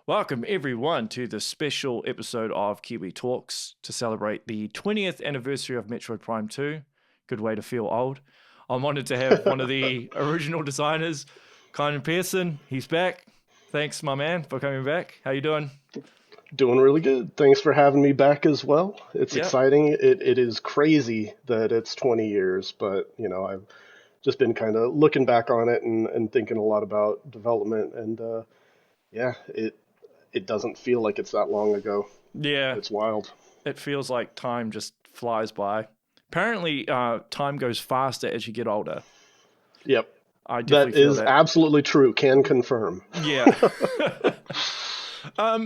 Welcome everyone to the special episode of Kiwi Talks to celebrate the 20th anniversary of Metroid Prime 2. Good way to feel old. I'm honored to have one of the original designers, Kynan Pearson. He's back. Thanks, my man, for coming back. How you doing? Doing really good. Thanks for having me back as well. It's Yeah. exciting. It is crazy that it's 20 years, but I've just been kind of looking back on it and thinking a lot about development and yeah, it doesn't feel like it's that long ago. Yeah. It's wild. It feels like time just flies by. Apparently, time goes faster as you get older. Yep. I definitely That feel is that. absolutely true. Can confirm. Yeah.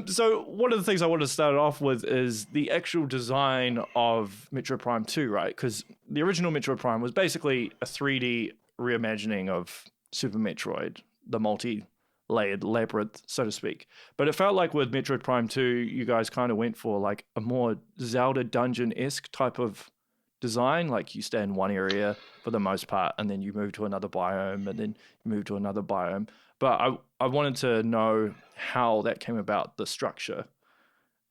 So one of the things I want to start off with is the actual design of Metroid Prime 2, right? Because the original Metroid Prime was basically a 3D reimagining of Super Metroid, the multi-layered labyrinth, so to speak. But it felt like with Metroid Prime 2, you guys kind of went for like a more Zelda dungeon-esque type of design. Like you stay in one area for the most part, and then you move to another biome, and then you move to another biome. But I wanted to know how that came about, the structure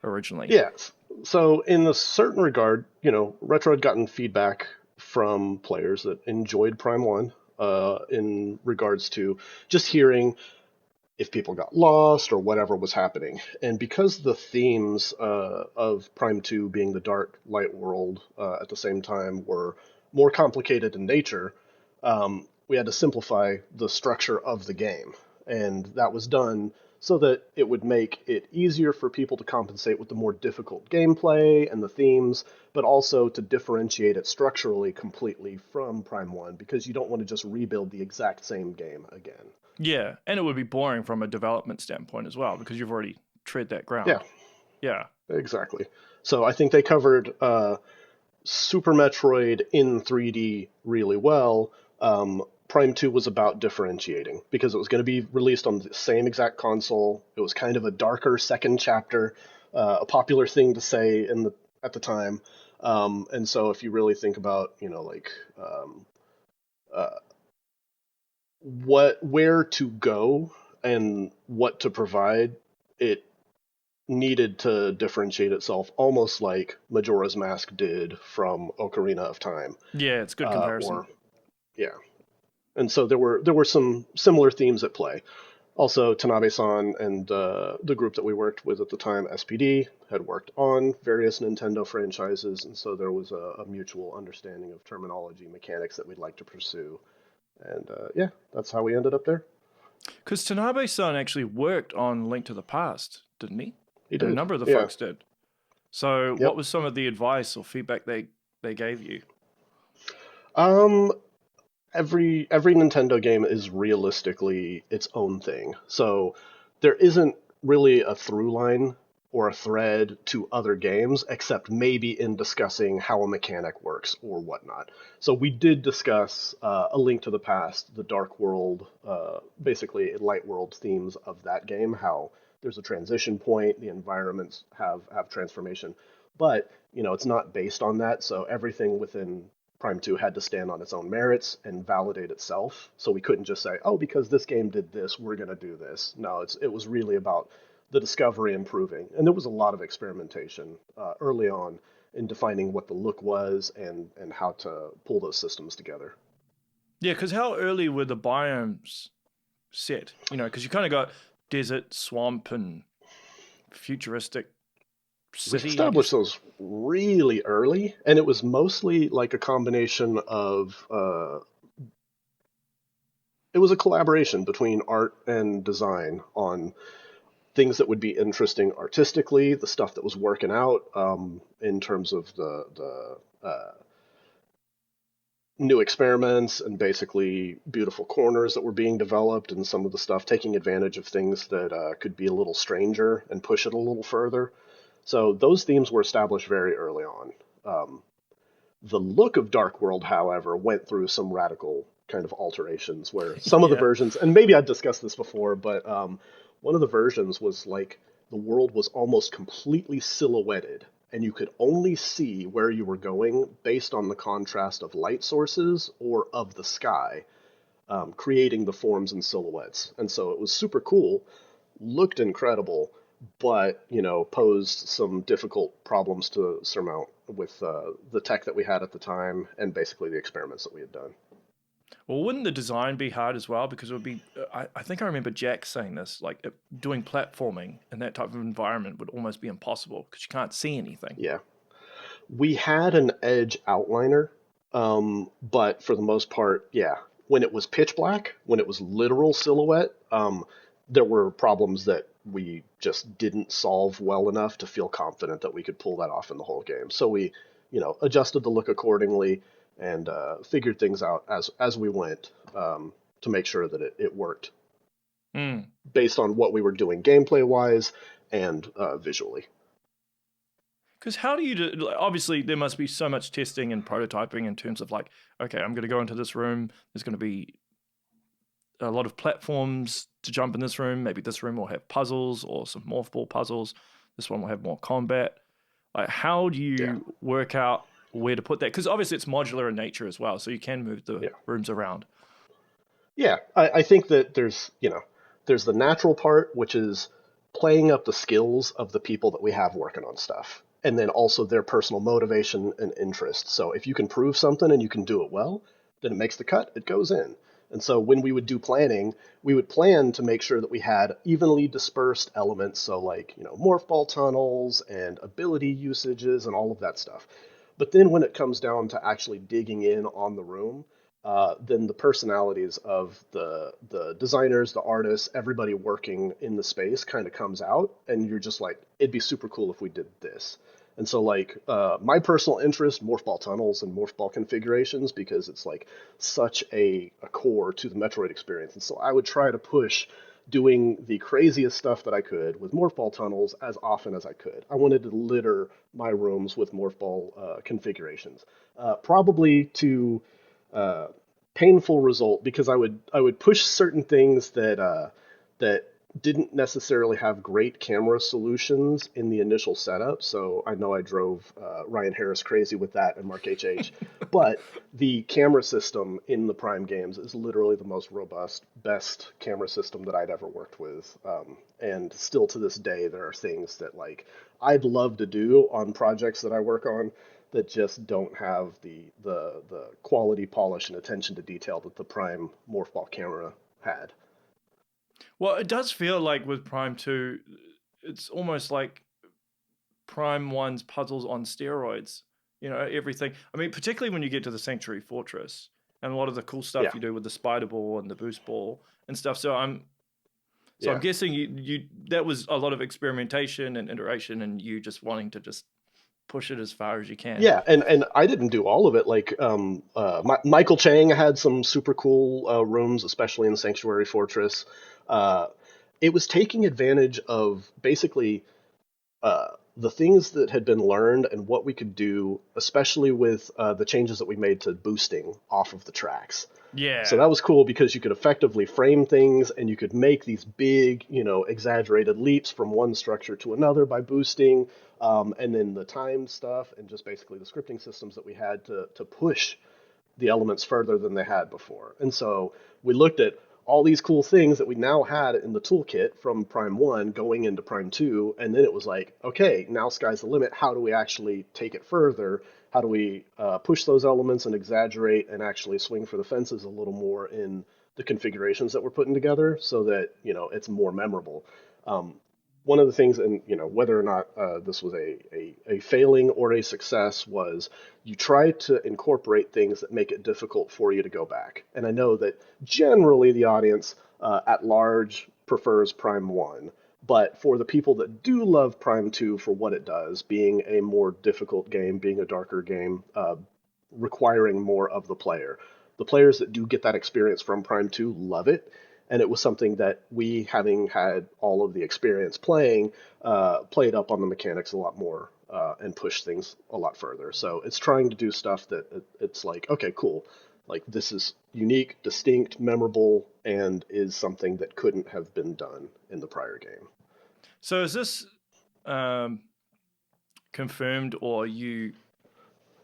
originally. Yes. So in a certain regard, Retro had gotten feedback from players that enjoyed Prime 1 in regards to just hearing if people got lost or whatever was happening. And because the themes of Prime 2 being the dark light world at the same time were more complicated in nature, we had to simplify the structure of the game. And that was done so that it would make it easier for people to compensate with the more difficult gameplay and the themes, but also to differentiate it structurally completely from Prime 1, because you don't want to just rebuild the exact same game again. Yeah, and it would be boring from a development standpoint as well because you've already tread that Yeah, ground. Yeah. exactly. So I think they covered Super Metroid in 3D really well. Prime 2 was about differentiating because it was going to be released on the same exact console. It was kind of a darker second chapter, a popular thing to say at the time. And so if you really think about, uh, where to go and what to provide, it needed to differentiate itself almost like Majora's Mask did from Ocarina of Time. Yeah, it's a good comparison. Or yeah. And so there were some similar themes at play. Also, Tanabe-san and the group that we worked with at the time, SPD, had worked on various Nintendo franchises, and so there was a mutual understanding of terminology mechanics that we'd like to pursue. And yeah, that's how we ended up there. Because Tanabe-san actually worked on Link to the Past, didn't he? He And a did. number of the Yeah. folks did. So what Yep. was some of the advice or feedback they gave you? Um, every Nintendo game is realistically its own thing. So there isn't really a through line or a thread to other games, except maybe in discussing how a mechanic works or whatnot. So we did discuss A Link to the Past, the Dark World, basically Light World themes of that game, how there's a transition point, the environments have transformation. But, it's not based on that, so everything within Prime 2 had to stand on its own merits and validate itself. So we couldn't just say, oh, because this game did this, we're going to do this. No, it was really about the discovery and proving. And there was a lot of experimentation early on in defining what the look was and how to pull those systems together. Yeah, because how early were the biomes set? Because you kind of got desert, swamp, and futuristic We city, I established guess. those really early, and it was mostly like a combination of it was a collaboration between art and design on things that would be interesting artistically, the stuff that was working out in terms of the new experiments and basically beautiful corners that were being developed, and some of the stuff taking advantage of things that could be a little stranger and push it a little further. So those themes were established very early on. The look of Dark World, however, went through some radical kind of alterations where some of the Yeah. versions, and maybe I'd discussed this before, but one of the versions was like the world was almost completely silhouetted, and you could only see where you were going based on the contrast of light sources or of the sky, creating the forms and silhouettes. And so it was super cool, looked incredible, but posed some difficult problems to surmount with the tech that we had at the time and basically the experiments that we had done. Well, wouldn't the design be hard as well? Because it would be, I think I remember Jack saying this, like doing platforming in that type of environment would almost be impossible because you can't see anything. Yeah, we had an edge outliner, but for the most part, yeah. When it was pitch black, when it was literal silhouette, there were problems that we just didn't solve well enough to feel confident that we could pull that off in the whole game. So we, adjusted the look accordingly and figured things out as we went to make sure that it worked Mm. based on what we were doing gameplay wise and visually. Because how do you do? Like, obviously, there must be so much testing and prototyping in terms of like, okay, I'm going to go into this room. There's going to be a lot of platforms to jump in this room. Maybe this room will have puzzles or some morph ball puzzles. This one will have more combat. Like, how do Yeah. you work out where to put that? Because obviously, it's modular in nature as well, so you can move the Yeah. rooms around. Yeah, I think that there's the natural part, which is playing up the skills of the people that we have working on stuff, and then also their personal motivation and interest. So if you can prove something and you can do it well, then it makes the cut, it goes in. And so when we would do planning, we would plan to make sure that we had evenly dispersed elements, so like, morph ball tunnels and ability usages and all of that stuff. But then when it comes down to actually digging in on the room, then the personalities of the designers, the artists, everybody working in the space kind of comes out, and you're just like, it'd be super cool if we did this. And so, like, my personal interest, morph ball tunnels and morph ball configurations, because it's like such a core to the Metroid experience. And so I would try to push doing the craziest stuff that I could with morph ball tunnels as often as I could. I wanted to litter my rooms with morph ball configurations, probably to uh, painful result because I would push certain things that didn't necessarily have great camera solutions in the initial setup. So I know I drove Ryan Harris crazy with that and Mark HH. But the camera system in the Prime games is literally the most robust, best camera system that I'd ever worked with. And still to this day, there are things that like I'd love to do on projects that I work on that just don't have the quality, polish, and attention to detail that the Prime Morphball camera had. Well, it does feel like with Prime 2, it's almost like Prime 1's puzzles on steroids. Everything. I mean, particularly when you get to the Sanctuary Fortress and a lot of the cool stuff Yeah, you do with the spider ball and the boost ball and stuff. So I'm yeah. guessing you that was a lot of experimentation and iteration and you just wanting to just push it as far as you can. Yeah, and I didn't do all of it. Like, Michael Chang had some super cool rooms, especially in Sanctuary Fortress. Uh, it was taking advantage of basically uh, the things that had been learned and what we could do, especially with the changes that we made to boosting off of the tracks. So Yeah. that was cool because you could effectively frame things and you could make these big, exaggerated leaps from one structure to another by boosting. And then the time stuff and just basically the scripting systems that we had to push the elements further than they had before. And so we looked at all these cool things that we now had in the toolkit from Prime 1 going into Prime 2, and then it was like, okay, now sky's the limit. How do we actually take it further? How do we push those elements and exaggerate and actually swing for the fences a little more in the configurations that we're putting together so that, it's more memorable? Um, One of the things, and whether or not this was a failing or a success, was you try to incorporate things that make it difficult for you to go back. And I know that generally the audience at large prefers Prime 1, but for the people that do love Prime 2 for what it does, being a more difficult game, being a darker game, requiring more of the players that do get that experience from Prime 2 love it, and it was something that we, having had all of the experience playing, played up on the mechanics a lot more and pushed things a lot further. So it's trying to do stuff that it's like, okay, cool. Like, this is unique, distinct, memorable, and is something that couldn't have been done in the prior game. So is this um, confirmed or you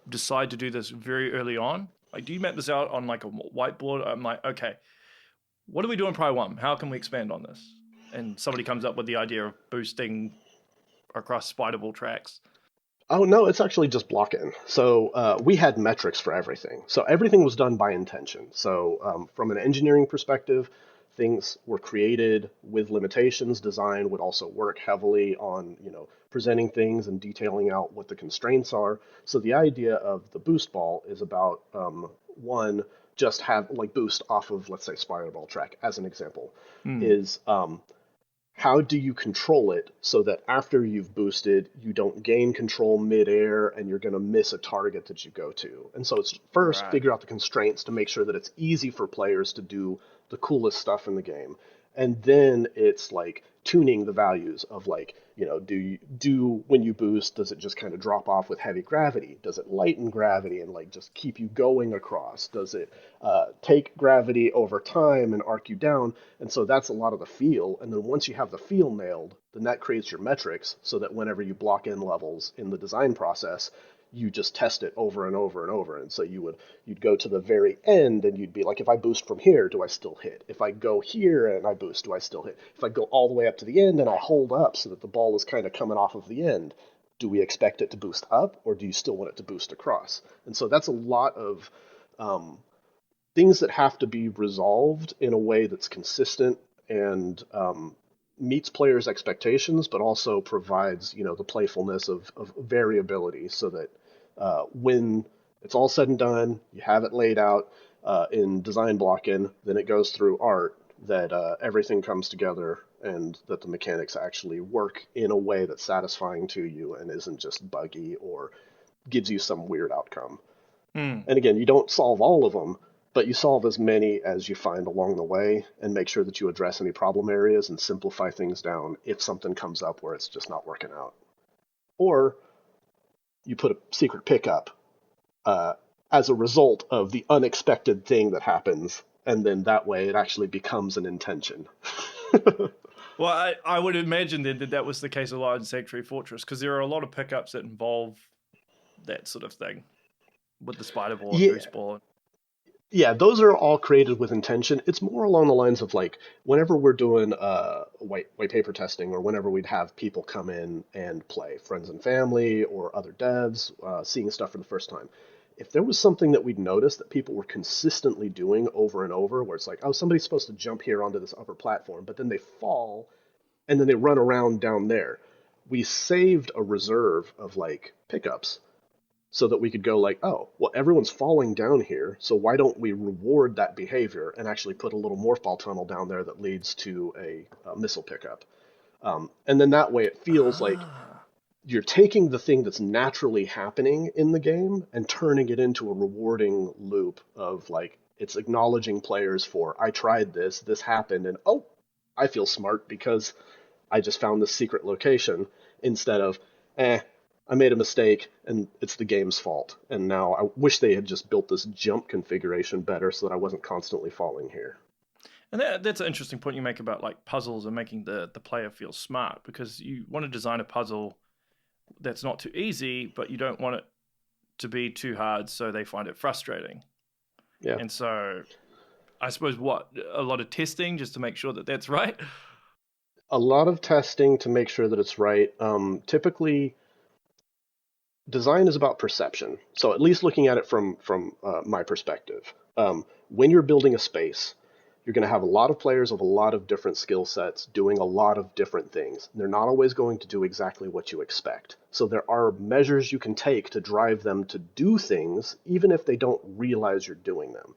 decide to do this very early on? Like, do you map this out on like a whiteboard? I'm like, okay, what do we do in Prime 1? How can we expand on this? and somebody comes up with the idea of boosting across spiderable tracks. Oh no, it's actually just block-in. So we had metrics for everything. So everything was done by intention. So from an engineering perspective, things were created with limitations. Design would also work heavily on, presenting things and detailing out what the constraints are. So the idea of the boost ball is about one, just have like boost off of, let's say, spider ball track as an example, is how do you control it so that after you've boosted, you don't gain control midair and you're going to miss a target that you go to? And so it's first Right. figure out the constraints to make sure that it's easy for players to do the coolest stuff in the game. And then it's like tuning the values of like, do when you boost, does it just kind of drop off with heavy gravity? Does it lighten gravity and like just keep you going across? Does it take gravity over time and arc you down? And so that's a lot of the feel. And then once you have the feel nailed, then that creates your metrics so that whenever you block in levels in the design process, you just test it over and over and over. And so you'd go to the very end and you'd be like, if I boost from here, do I still hit? If I go here and I boost, do I still hit? If I go all the way up to the end and I hold up so that the ball is kind of coming off of the end, do we expect it to boost up or do you still want it to boost across? And so that's a lot of things that have to be resolved in a way that's consistent and meets players' expectations, but also provides, the playfulness of variability so that when it's all said and done, you have it laid out in design blocking, then it goes through art, that everything comes together and that the mechanics actually work in a way that's satisfying to you and isn't just buggy or gives you some weird outcome. Mm. And again, you don't solve all of them, but you solve as many as you find along the way and make sure that you address any problem areas and simplify things down if something comes up where it's just not working out. Or you put a secret pickup as a result of the unexpected thing that happens, and then that way it actually becomes an intention. Well, I would imagine then that was the case a lot in Sanctuary Fortress, because there are a lot of pickups that involve that sort of thing with the spider ball and Yeah, boost ball. yeah, those are all created with intention. It's more along the lines of like whenever we're doing white paper testing, or whenever we'd have people come in and play, friends and family or other devs seeing stuff for the first time. If there was something that we'd noticed that people were consistently doing over and over, where it's like, oh, somebody's supposed to jump here onto this upper platform, but then they fall and then they run around down there. We saved a reserve of like pickups so that we could go like, oh, well, everyone's falling down here, so why don't we reward that behavior and actually put a little morph ball tunnel down there that leads to a missile pickup? And then that way it feels like Ah. you're taking the thing that's naturally happening in the game and turning it into a rewarding loop of like, it's acknowledging players for, I tried this, this happened, and oh, I feel smart because I just found this secret location, instead of, I made a mistake and it's the game's fault. And now I wish they had just built this jump configuration better so that I wasn't constantly falling here. And that's an interesting point you make about like puzzles and making the player feel smart, because you want to design a puzzle that's not too easy, but you don't want it to be too hard so they find it frustrating. Yeah. And so I suppose a lot of testing just to make sure that that's right. A lot of testing to make sure that it's right. Typically, design is about perception. So at least looking at it from my perspective, when you're building a space, you're going to have a lot of players of a lot of different skill sets doing a lot of different things. They're not always going to do exactly what you expect. So there are measures you can take to drive them to do things, even if they don't realize you're doing them.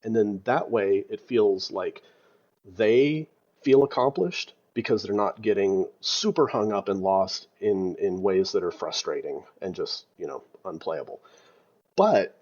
And then that way, it feels like they feel accomplished because they're not getting super hung up and lost in ways that are frustrating and just, unplayable. But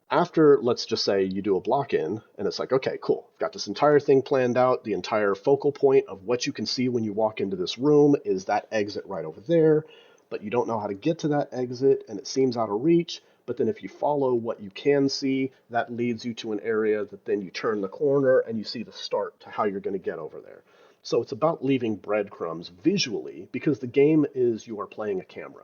after, let's just say you do a block in and it's like, okay, cool. I've got this entire thing planned out. The entire focal point of what you can see when you walk into this room is that exit right over there, but you don't know how to get to that exit and it seems out of reach. But then if you follow what you can see, that leads you to an area that then you turn the corner and you see the start to how you're going to get over there. So it's about leaving breadcrumbs visually, because the game is you are playing a camera.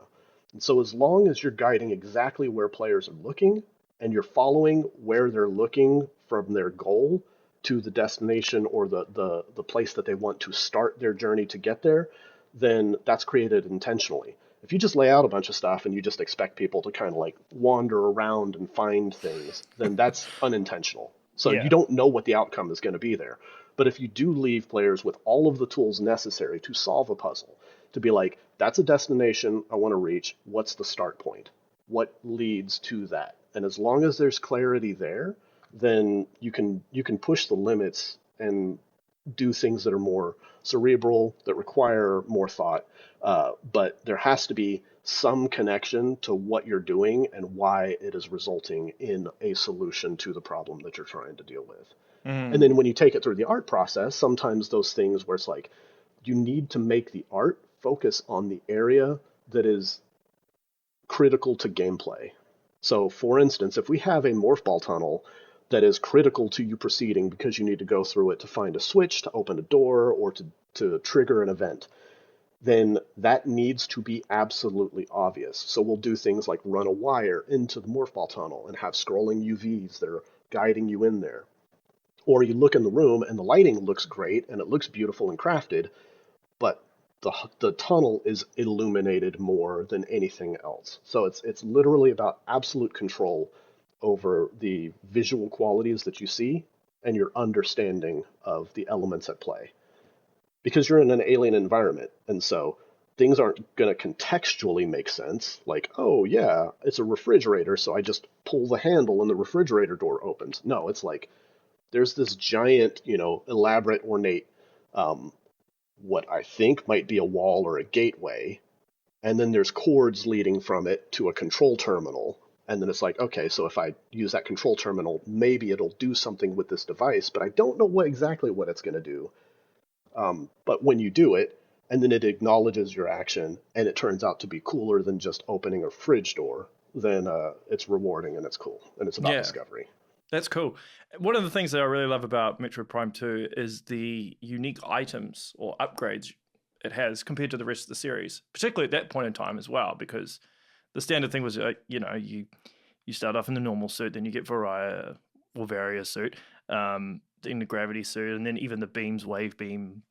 And so as long as you're guiding exactly where players are looking and you're following where they're looking from their goal, to the destination or the place that they want to start their journey to get there, then that's created intentionally. If you just lay out a bunch of stuff and you just expect people to kind of like wander around and find things, then that's unintentional. So you Yeah. don't know what the outcome is going to be there. But if you do leave players with all of the tools necessary to solve a puzzle, to be like, that's a destination I want to reach, what's the start point? What leads to that? And as long as there's clarity there, then you can push the limits and do things that are more cerebral, that require more thought. But there has to be some connection to what you're doing and why it is resulting in a solution to the problem that you're trying to deal with. And Mm. then when you take it through the art process, sometimes those things where it's like you need to make the art focus on the area that is critical to gameplay. So, for instance, if we have a morph ball tunnel that is critical to you proceeding because you need to go through it to find a switch, to open a door, or to trigger an event, then that needs to be absolutely obvious. So we'll do things like run a wire into the morph ball tunnel and have scrolling UVs that are guiding you in there. Or you look in the room and the lighting looks great and it looks beautiful and crafted, but the tunnel is illuminated more than anything else. So it's literally about absolute control over the visual qualities that you see and your understanding of the elements at play. Because you're in an alien environment, and so things aren't going to contextually make sense. Like, oh yeah, it's a refrigerator, so I just pull the handle and the refrigerator door opens. No, it's like there's this giant, elaborate, ornate what I think might be a wall or a gateway, and then there's cords leading from it to a control terminal. And then it's like, okay, so if I use that control terminal, maybe it'll do something with this device, but I don't know exactly what it's going to do. But when you do it, and then it acknowledges your action, and it turns out to be cooler than just opening a fridge door, then it's rewarding and it's cool, and it's about Yeah. discovery. That's cool. One of the things that I really love about Metroid Prime 2 is the unique items or upgrades it has compared to the rest of the series, particularly at that point in time as well, because the standard thing was, you start off in the normal suit, then you get Varia suit, then the gravity suit, and then even the beams, wave beam,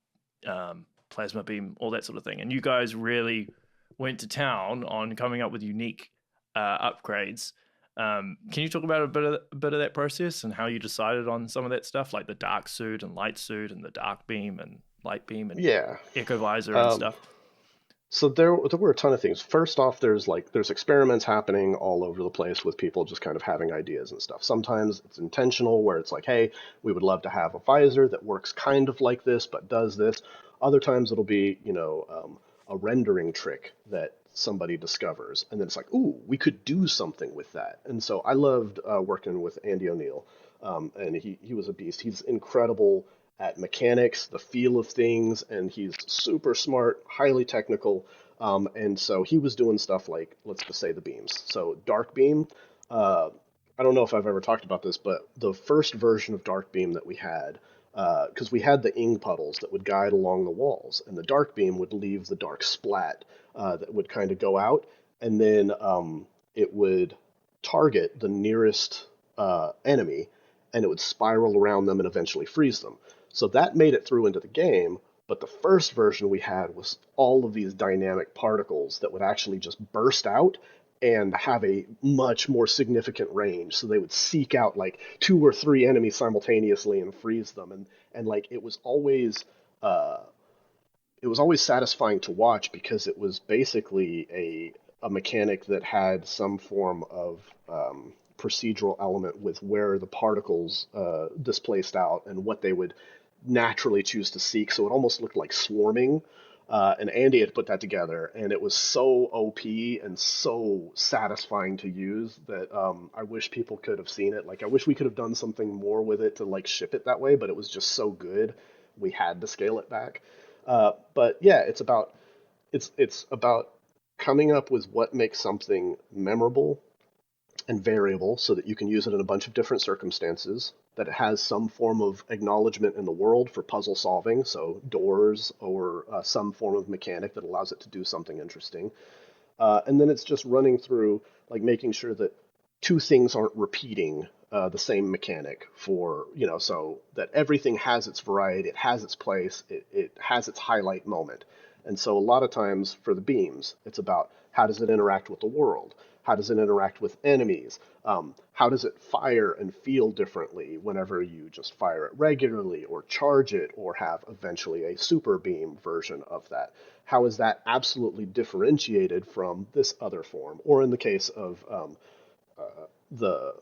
plasma beam, all that sort of thing. And you guys really went to town on coming up with unique upgrades. Can you talk about a bit of that process and how you decided on some of that stuff, like the dark suit and light suit and the dark beam and light beam and Yeah. echo visor and Um, stuff? so there were a ton of things. First off, there's experiments happening all over the place with people just kind of having ideas and stuff. Sometimes it's intentional, where it's like, hey, we would love to have a visor that works kind of like this but does this. Other times it'll be, a rendering trick that somebody discovers, and then it's like, ooh, we could do something with that. And so I loved working with Andy O'Neill, and he was a beast. He's incredible at mechanics, the feel of things, and he's super smart, highly technical. And so he was doing stuff like, let's just say the beams. So Dark Beam, uh, I don't know if I've ever talked about this, but the first version of Dark Beam that we had, because we had the ink puddles that would guide along the walls, and the Dark Beam would leave the dark splat that would kind of go out, and then it would target the nearest enemy, and it would spiral around them and eventually freeze them. So that made it through into the game, but the first version we had was all of these dynamic particles that would actually just burst out and have a much more significant range. So they would seek out like two or three enemies simultaneously and freeze them. And like uh, it was always satisfying to watch because it was basically a mechanic that had some form of procedural element with where the particles displaced out and what they would naturally choose to seek. So it almost looked like swarming. And Andy had put that together, and it was so OP and so satisfying to use that I wish people could have seen it. Like, I wish we could have done something more with it to like ship it that way, but it was just so good we had to scale it back. But yeah, it's about coming up with what makes something memorable and variable so that you can use it in a bunch of different circumstances, that it has some form of acknowledgement in the world for puzzle solving, so doors or some form of mechanic that allows it to do something interesting. And then it's just running through, like making sure that two things aren't repeating the same mechanic for, so that everything has its variety, it has its place, it has its highlight moment. And so a lot of times for the beams, it's about how does it interact with the world? How does it interact with enemies? How does it fire and feel differently whenever you just fire it regularly or charge it or have eventually a super beam version of that? How is that absolutely differentiated from this other form? Or in the case of the,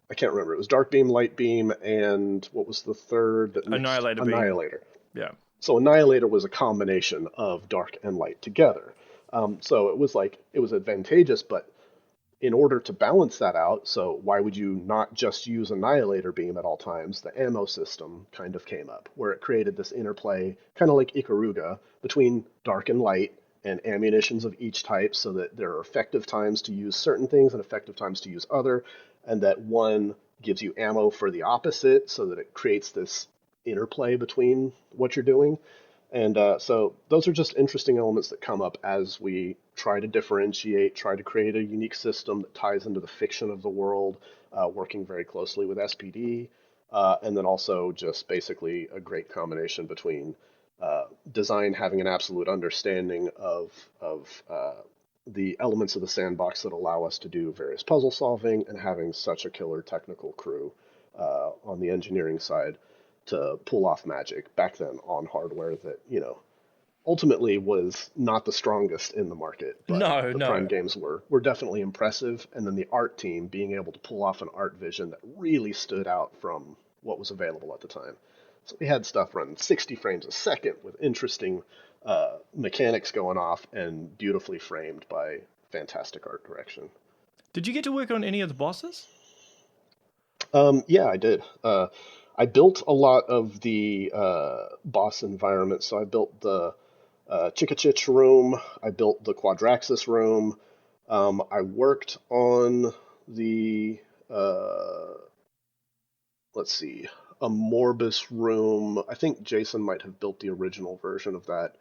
I can't remember, it was Dark Beam, Light Beam, and what was the third that mixed? Annihilator. Annihilator. Yeah. So Annihilator was a combination of dark and light together. So it was advantageous, but in order to balance that out, so why would you not just use Annihilator Beam at all times? The ammo system kind of came up, where it created this interplay, kind of like Ikaruga, between dark and light and ammunitions of each type, so that there are effective times to use certain things and effective times to use other, and that one gives you ammo for the opposite, so that it creates this interplay between what you're doing. And so those are just interesting elements that come up as we try to differentiate, try to create a unique system that ties into the fiction of the world, working very closely with SPD, and then also just basically a great combination between design having an absolute understanding of the elements of the sandbox that allow us to do various puzzle solving, and having such a killer technical crew on the engineering side to pull off magic back then on hardware that, ultimately was not the strongest in the market. But the Prime games were definitely impressive. And then the art team being able to pull off an art vision that really stood out from what was available at the time. So we had stuff running 60 frames a second with interesting mechanics going off and beautifully framed by fantastic art direction. Did you get to work on any of the bosses? Yeah, I did. I built a lot of the boss environments. So I built the Chikachich room. I built the Quadraxis room. I worked on the, let's see, a Morbus room. I think Jason might have built the original version of that.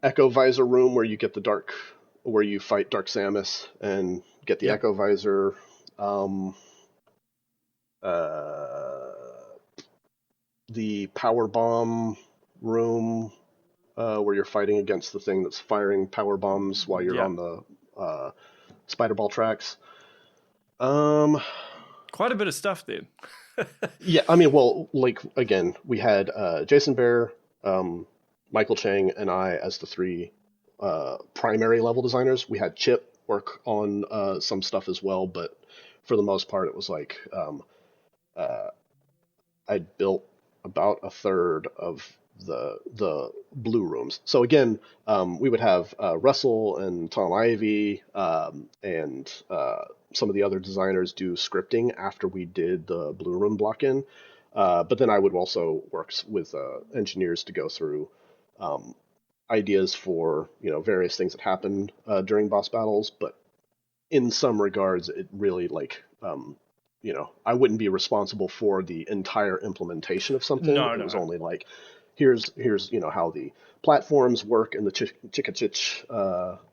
Echo Visor room where you get where you fight Dark Samus and get the Echo Visor. The power bomb room where you're fighting against the thing that's firing power bombs while you're on the spider ball tracks. Quite a bit of stuff then. Yeah, I mean, well, like, again, we had Jason Bear, Michael Chang, and I as the three primary level designers. We had Chip work on some stuff as well, but for the most part, it was like I'd built about a third of the blue rooms. So again, we would have Russell and Tom Ivey and some of the other designers do scripting after we did the blue room block-in. But then I would also work with engineers to go through ideas for various things that happened during boss battles. But in some regards, it really I wouldn't be responsible for the entire implementation of something. No. It was only like, here's how the platforms work in the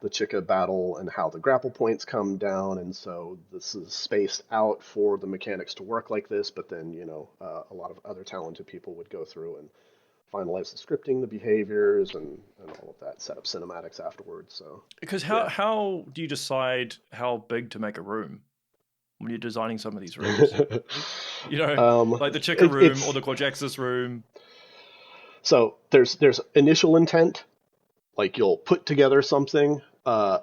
the Chica battle and how the grapple points come down, and so this is spaced out for the mechanics to work like this. But then a lot of other talented people would go through and finalize the scripting, the behaviors, and all of that, set up cinematics afterwards. So because how do you decide how big to make a room when you're designing some of these rooms? Like the Chica room or the Quadraxis room. So there's initial intent, like you'll put together something,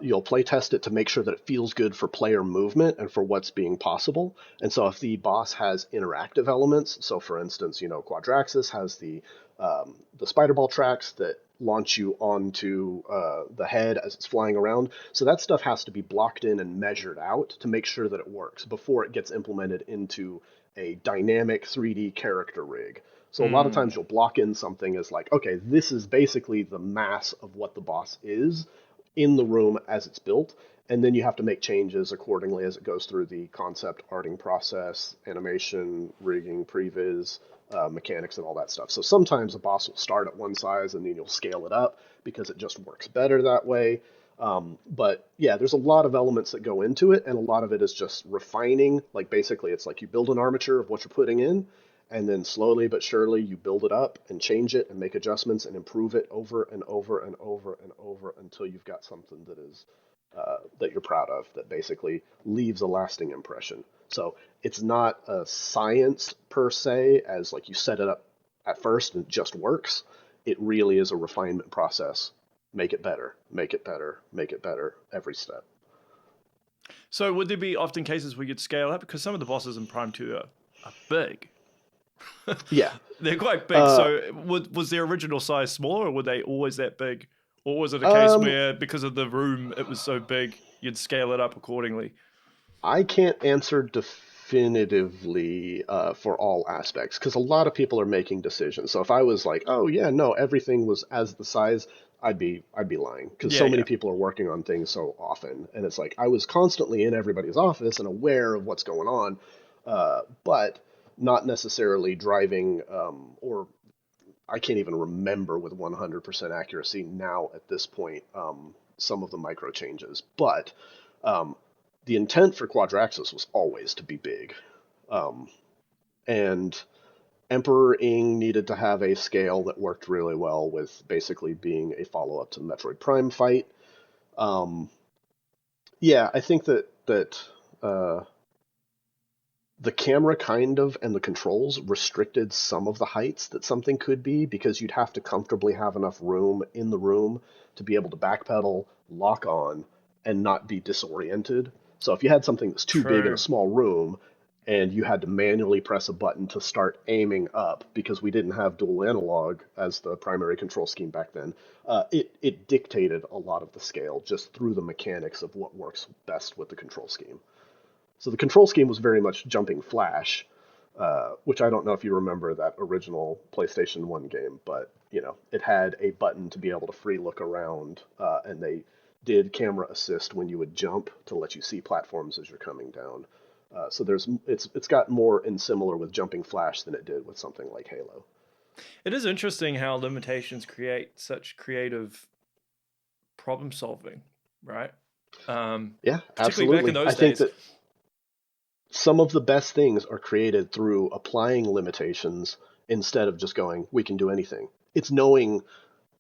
you'll play test it to make sure that it feels good for player movement and for what's being possible. And so if the boss has interactive elements, so for instance, Quadraxis has the spider ball tracks that launch you onto the head as it's flying around. So that stuff has to be blocked in and measured out to make sure that it works before it gets implemented into a dynamic 3D character rig. So a lot of times you'll block in something as like, okay, this is basically the mass of what the boss is in the room as it's built. And then you have to make changes accordingly as it goes through the concept arting process, animation, rigging, previs, mechanics, and all that stuff. So sometimes a boss will start at one size and then you'll scale it up because it just works better that way. But yeah, there's a lot of elements that go into it, and a lot of it is just refining. Like basically, it's like you build an armature of what you're putting in, and then slowly but surely you build it up and change it and make adjustments and improve it over and over and over and over until you've got something that is that you're proud of, that basically leaves a lasting impression. So it's not a science per se, as like you set it up at first and it just works. It really is a refinement process. Make it better, make it better, make it better every step. So would there be often cases where you'd scale up? Because some of the bosses in Prime 2 are big. Yeah. They're quite big. So was their original size smaller, or were they always that big? Or was it a case where, because of the room, it was so big, you'd scale it up accordingly? I can't answer definitively for all aspects because a lot of people are making decisions. So if I was like, oh yeah, no, everything was as the size, I'd be lying because Yeah, so many yeah. people are working on things so often, and it's like I was constantly in everybody's office and aware of what's going on, but not necessarily driving or I can't even remember with 100% accuracy now at this point some of the micro changes, but um, the intent for Quadraxis was always to be big, um, and Emperor Ing needed to have a scale that worked really well with basically being a follow up to the Metroid Prime fight. Um, yeah, I think that uh, the camera kind of and the controls restricted some of the heights that something could be because you'd have to comfortably have enough room in the room to be able to backpedal, lock on, and not be disoriented. So if you had something that's too big in a True. small room and you had to manually press a button to start aiming up because we didn't have dual analog as the primary control scheme back then, it dictated a lot of the scale just through the mechanics of what works best with the control scheme. So the control scheme was very much jumping flash, which I don't know if you remember that original PlayStation 1 game, but you know, it had a button to be able to free look around, and they did camera assist when you would jump to let you see platforms as you're coming down. So it's got more in similar with jumping flash than it did with something like Halo. It is interesting how limitations create such creative problem solving, right? Yeah, Particularly back in absolutely. I those think days. that some of the best things are created through applying limitations instead of just going, we can do anything. It's knowing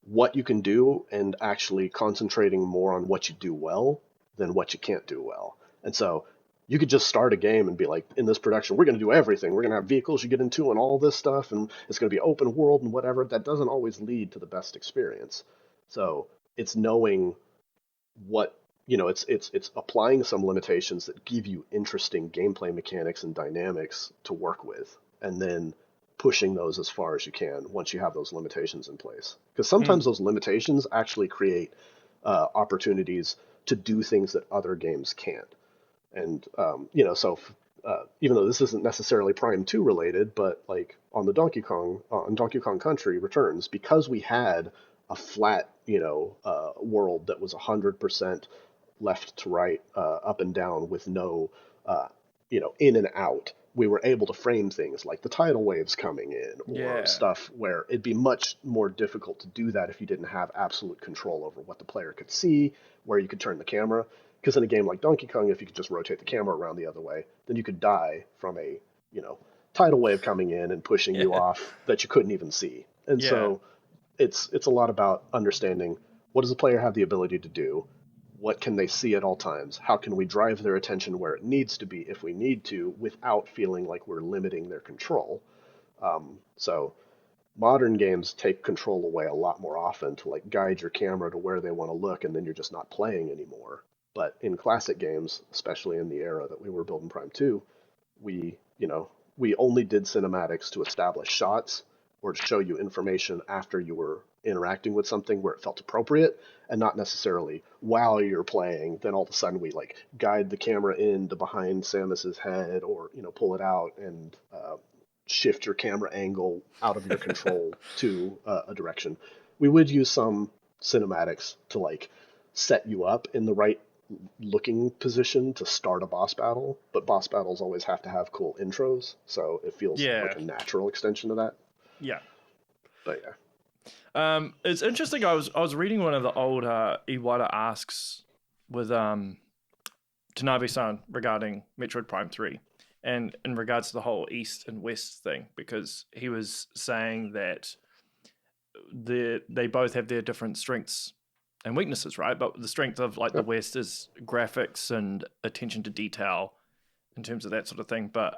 what you can do and actually concentrating more on what you do well than what you can't do well. And so you could just start a game and be like, in this production, we're going to do everything. We're going to have vehicles you get into and all this stuff, and it's going to be open world and whatever. That doesn't always lead to the best experience. So it's knowing what it's applying some limitations that give you interesting gameplay mechanics and dynamics to work with, and then pushing those as far as you can once you have those limitations in place. Because Mm. sometimes those limitations actually create opportunities to do things that other games can't. And even though this isn't necessarily Prime 2 related, but like on the Donkey Kong Country Returns, because we had a flat, world that was 100% left to right, up and down with no, in and out. We were able to frame things like the tidal waves coming in or Yeah. stuff where it'd be much more difficult to do that if you didn't have absolute control over what the player could see, where you could turn the camera. Because in a game like Donkey Kong, if you could just rotate the camera around the other way, then you could die from a, you know, tidal wave coming in and pushing you Yeah. off that you couldn't even see. And Yeah. so it's a lot about understanding what does the player have the ability to do, what can they see at all times, how can we drive their attention where it needs to be if we need to without feeling like we're limiting their control. So modern games take control away a lot more often to like guide your camera to where they want to look, and then you're just not playing anymore. But in classic games, especially in the era that we were building Prime 2, we only did cinematics to establish shots or to show you information after you were interacting with something where it felt appropriate, and not necessarily while you're playing. Then all of a sudden we like guide the camera into behind Samus's head, or pull it out and shift your camera angle out of your control to a direction. We would use some cinematics to like set you up in the right looking position to start a boss battle, but boss battles always have to have cool intros, so it feels like Yeah. a natural extension of that. Yeah. But yeah. It's interesting. I was reading one of the old Iwata asks with Tanabe-san regarding Metroid Prime 3 and in regards to the whole East and West thing, because he was saying that they both have their different strengths and weaknesses, right? But the strength of like the Yep. West is graphics and attention to detail in terms of that sort of thing. But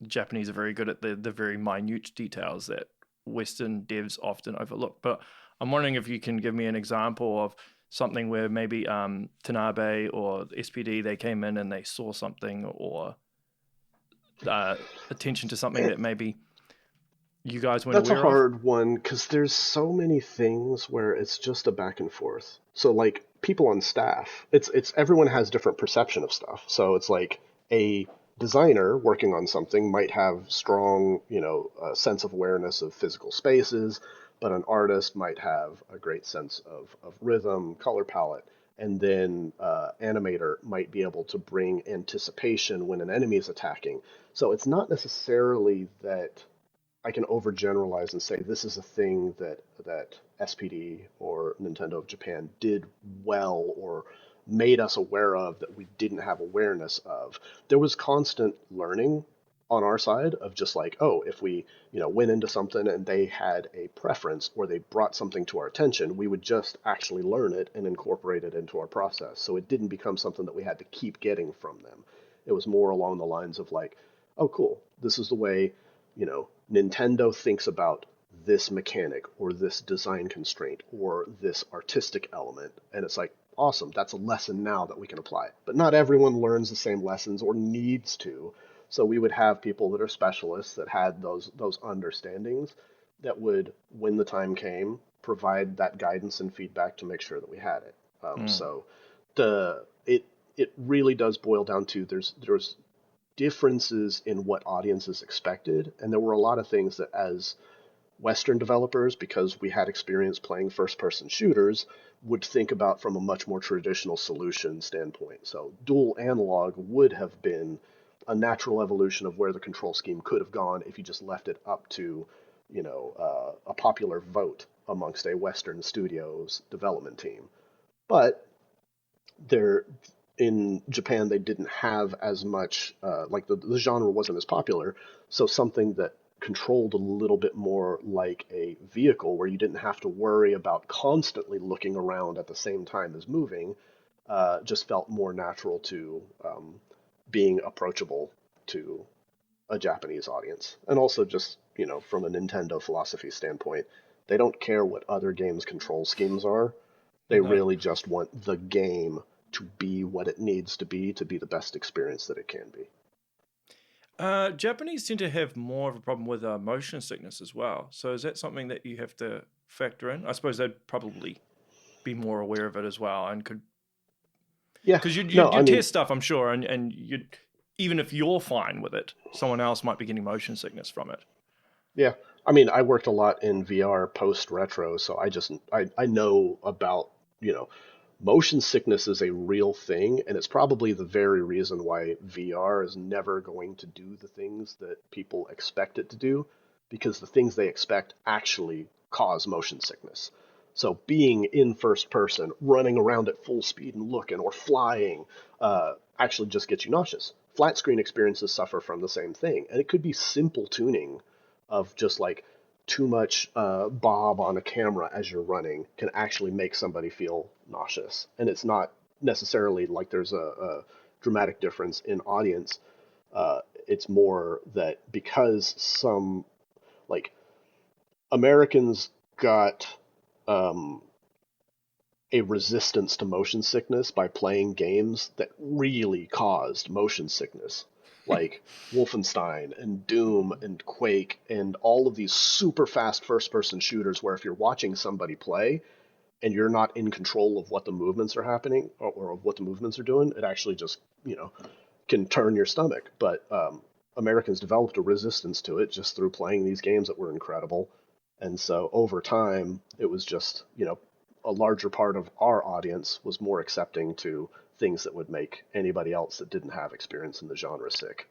Japanese are very good at the very minute details that Western devs often overlook. But I'm wondering if you can give me an example of something where maybe Tanabe or SPD, they came in and they saw something or attention to something that maybe you guys weren't That's a aware of. hard one because there's so many things where it's just a back and forth. So like people on staff, it's everyone has different perception of stuff. So it's like a designer working on something might have strong, sense of awareness of physical spaces, but an artist might have a great sense of rhythm, color palette, and then animator might be able to bring anticipation when an enemy is attacking. So it's not necessarily that I can overgeneralize and say this is a thing that SPD or Nintendo of Japan did well or made us aware of that we didn't have awareness of. There was constant learning on our side of just like, oh, if we, went into something and they had a preference or they brought something to our attention, we would just actually learn it and incorporate it into our process. So it didn't become something that we had to keep getting from them. It was more along the lines of like, oh, cool, this is the way, Nintendo thinks about this mechanic or this design constraint or this artistic element. And it's like, awesome, that's a lesson now that we can apply. But not everyone learns the same lessons or needs to. So we would have people that are specialists that had those understandings that would, when the time came, provide that guidance and feedback to make sure that we had it. Mm. So it really does boil down to there's differences in what audiences expected, and there were a lot of things that as Western developers, because we had experience playing first-person shooters, would think about from a much more traditional solution standpoint. So dual analog would have been a natural evolution of where the control scheme could have gone if you just left it up to, a popular vote amongst a Western studios development team. But there in Japan they didn't have as much like the genre wasn't as popular, so something that controlled a little bit more like a vehicle where you didn't have to worry about constantly looking around at the same time as moving just felt more natural to being approachable to a Japanese audience. And also just, from a Nintendo philosophy standpoint, they don't care what other games' control schemes are. They No. really just want the game to be what it needs to be the best experience that it can be. Japanese tend to have more of a problem with motion sickness as well. So is that something that you have to factor in? I suppose they'd probably be more aware of it as well, and could Yeah, because no, I you'd mean, test stuff, I'm sure, and you'd even if you're fine with it, someone else might be getting motion sickness from it. yeah, I mean, I worked a lot in VR post retro, so I know about, motion sickness is a real thing, and it's probably the very reason why VR is never going to do the things that people expect it to do, because the things they expect actually cause motion sickness. So being in first person, running around at full speed and looking, or flying, actually just gets you nauseous. Flat screen experiences suffer from the same thing, and it could be simple tuning of just like too much bob on a camera as you're running can actually make somebody feel nauseous. And it's not necessarily like there's a dramatic difference in audience. It's more that because some, like, Americans got um, a resistance to motion sickness by playing games that really caused motion sickness, like Wolfenstein and Doom and Quake and all of these super fast first person shooters where if you're watching somebody play and you're not in control of what the movements are happening or of what the movements are doing, it actually just, can turn your stomach. But Americans developed a resistance to it just through playing these games that were incredible. And so over time, it was just, a larger part of our audience was more accepting to things that would make anybody else that didn't have experience in the genre sick.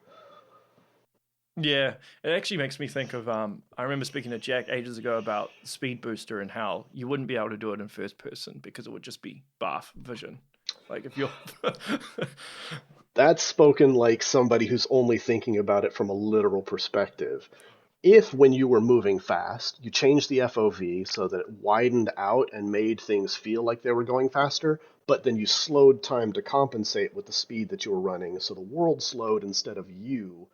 Yeah, it actually makes me think of I remember speaking to Jack ages ago about Speed Booster and how you wouldn't be able to do it in first person because it would just be bath vision. Like if you're That's spoken like somebody who's only thinking about it from a literal perspective. If when you were moving fast, you changed the FOV so that it widened out and made things feel like they were going faster, but then you slowed time to compensate with the speed that you were running, so the world slowed instead of you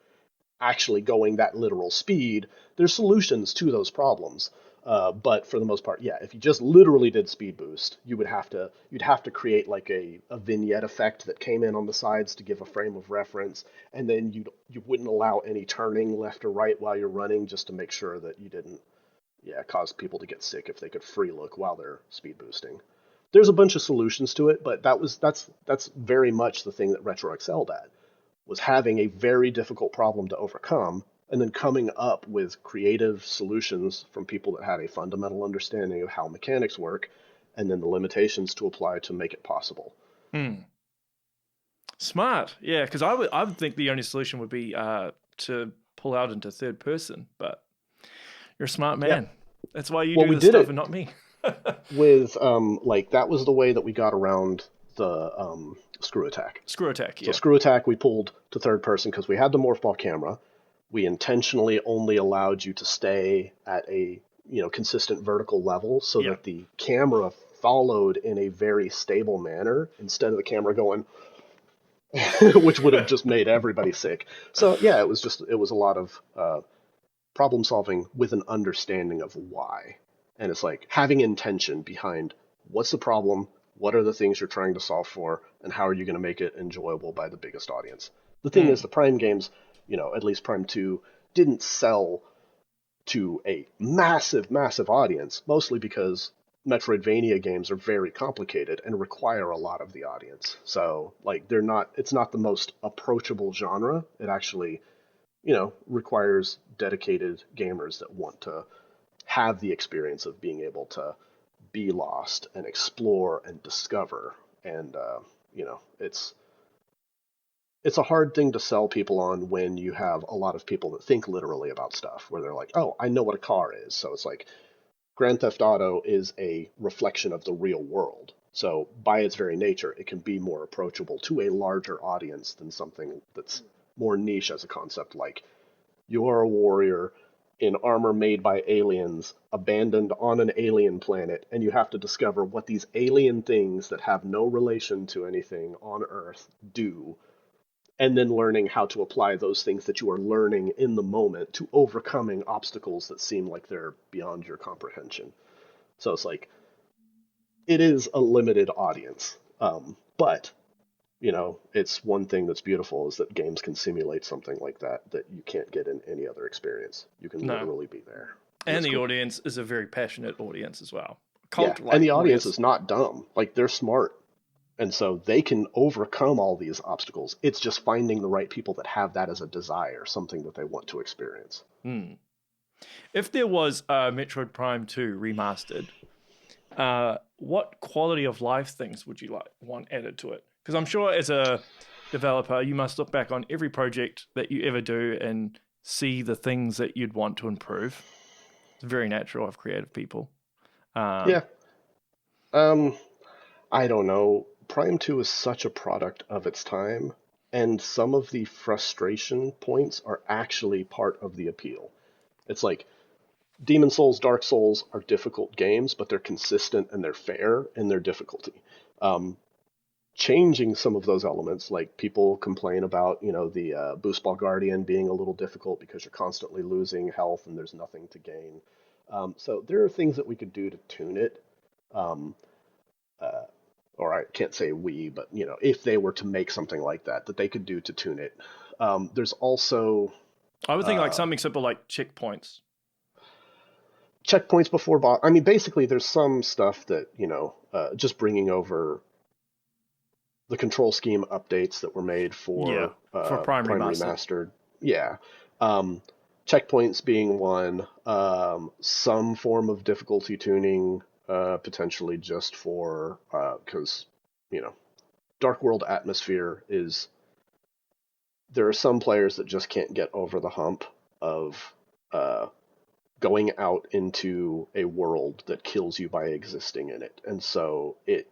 actually going that literal speed, there's solutions to those problems. But for the most part, yeah, if you just literally did speed boost, you'd have to create like a vignette effect that came in on the sides to give a frame of reference, and then you wouldn't allow any turning left or right while you're running just to make sure that you didn't cause people to get sick if they could free look while they're speed boosting. There's a bunch of solutions to it, but that's very much the thing that Retro excelled at was having a very difficult problem to overcome and then coming up with creative solutions from people that had a fundamental understanding of how mechanics work and then the limitations to apply to make it possible. Hmm. Smart, yeah, because I would think the only solution would be to pull out into third person, but you're a smart Yeah. man. That's why you Well, do we this did stuff it and not me. with like that was the way that we got around the screw attack. Screw attack, So yeah. screw attack we pulled to third person because we had the morph ball camera. We intentionally only allowed you to stay at a consistent vertical level so Yeah. that the camera followed in a very stable manner instead of the camera going which would have just made everybody sick. So yeah, it was a lot of problem solving with an understanding of why. And it's like having intention behind what's the problem, what are the things you're trying to solve for, and how are you going to make it enjoyable by the biggest audience. The thing is, Mm. the Prime games, at least Prime 2, didn't sell to a massive, massive audience, mostly because Metroidvania games are very complicated and require a lot of the audience. So, like, it's not the most approachable genre. It actually, requires dedicated gamers that want to have the experience of being able to be lost and explore and discover. And, it's a hard thing to sell people on when you have a lot of people that think literally about stuff, where they're like, oh, I know what a car is. So it's like Grand Theft Auto is a reflection of the real world. So by its very nature, it can be more approachable to a larger audience than something that's more niche as a concept, like you are a warrior in armor made by aliens, abandoned on an alien planet, and you have to discover what these alien things that have no relation to anything on Earth do, and then learning how to apply those things that you are learning in the moment to overcoming obstacles that seem like they're beyond your comprehension. So it's like, it is a limited audience. But it's one thing that's beautiful is that games can simulate something like that you can't get in any other experience. You can No. literally be there. And And it's the cool. audience is a very passionate audience as well. Yeah, Cult and like the audience audience. is not dumb. Like, they're smart. And so they can overcome all these obstacles. It's just finding the right people that have that as a desire, something that they want to experience. Hmm. If there was Metroid Prime 2 remastered, what quality of life things would you like want added to it? Because I'm sure as a developer, you must look back on every project that you ever do and see the things that you'd want to improve. It's very natural of creative people. Um, Yeah. Um, I don't know. Prime 2 is such a product of its time, and some of the frustration points are actually part of the appeal. It's like Demon Souls, Dark Souls are difficult games, but they're consistent and they're fair in their difficulty. Um, Changing some of those elements, like people complain about, the Boost Ball Guardian being a little difficult because you're constantly losing health and there's nothing to gain. So there are things that we could do to tune it. Um, uh, or I can't say we, but if they were to make something like that, that they could do to tune it. There's also I would think like uh, something simple like checkpoints. checkpoints before boss. I mean, basically, there's some stuff that just bringing over the control scheme updates that were made Yeah, for for Prime Prime Remastered. Remastered. Yeah. Um, Checkpoints being one. Some form of difficulty tuning, potentially just for because Dark World atmosphere is there are some players that just can't get over the hump of going out into a world that kills you by existing in it, and so it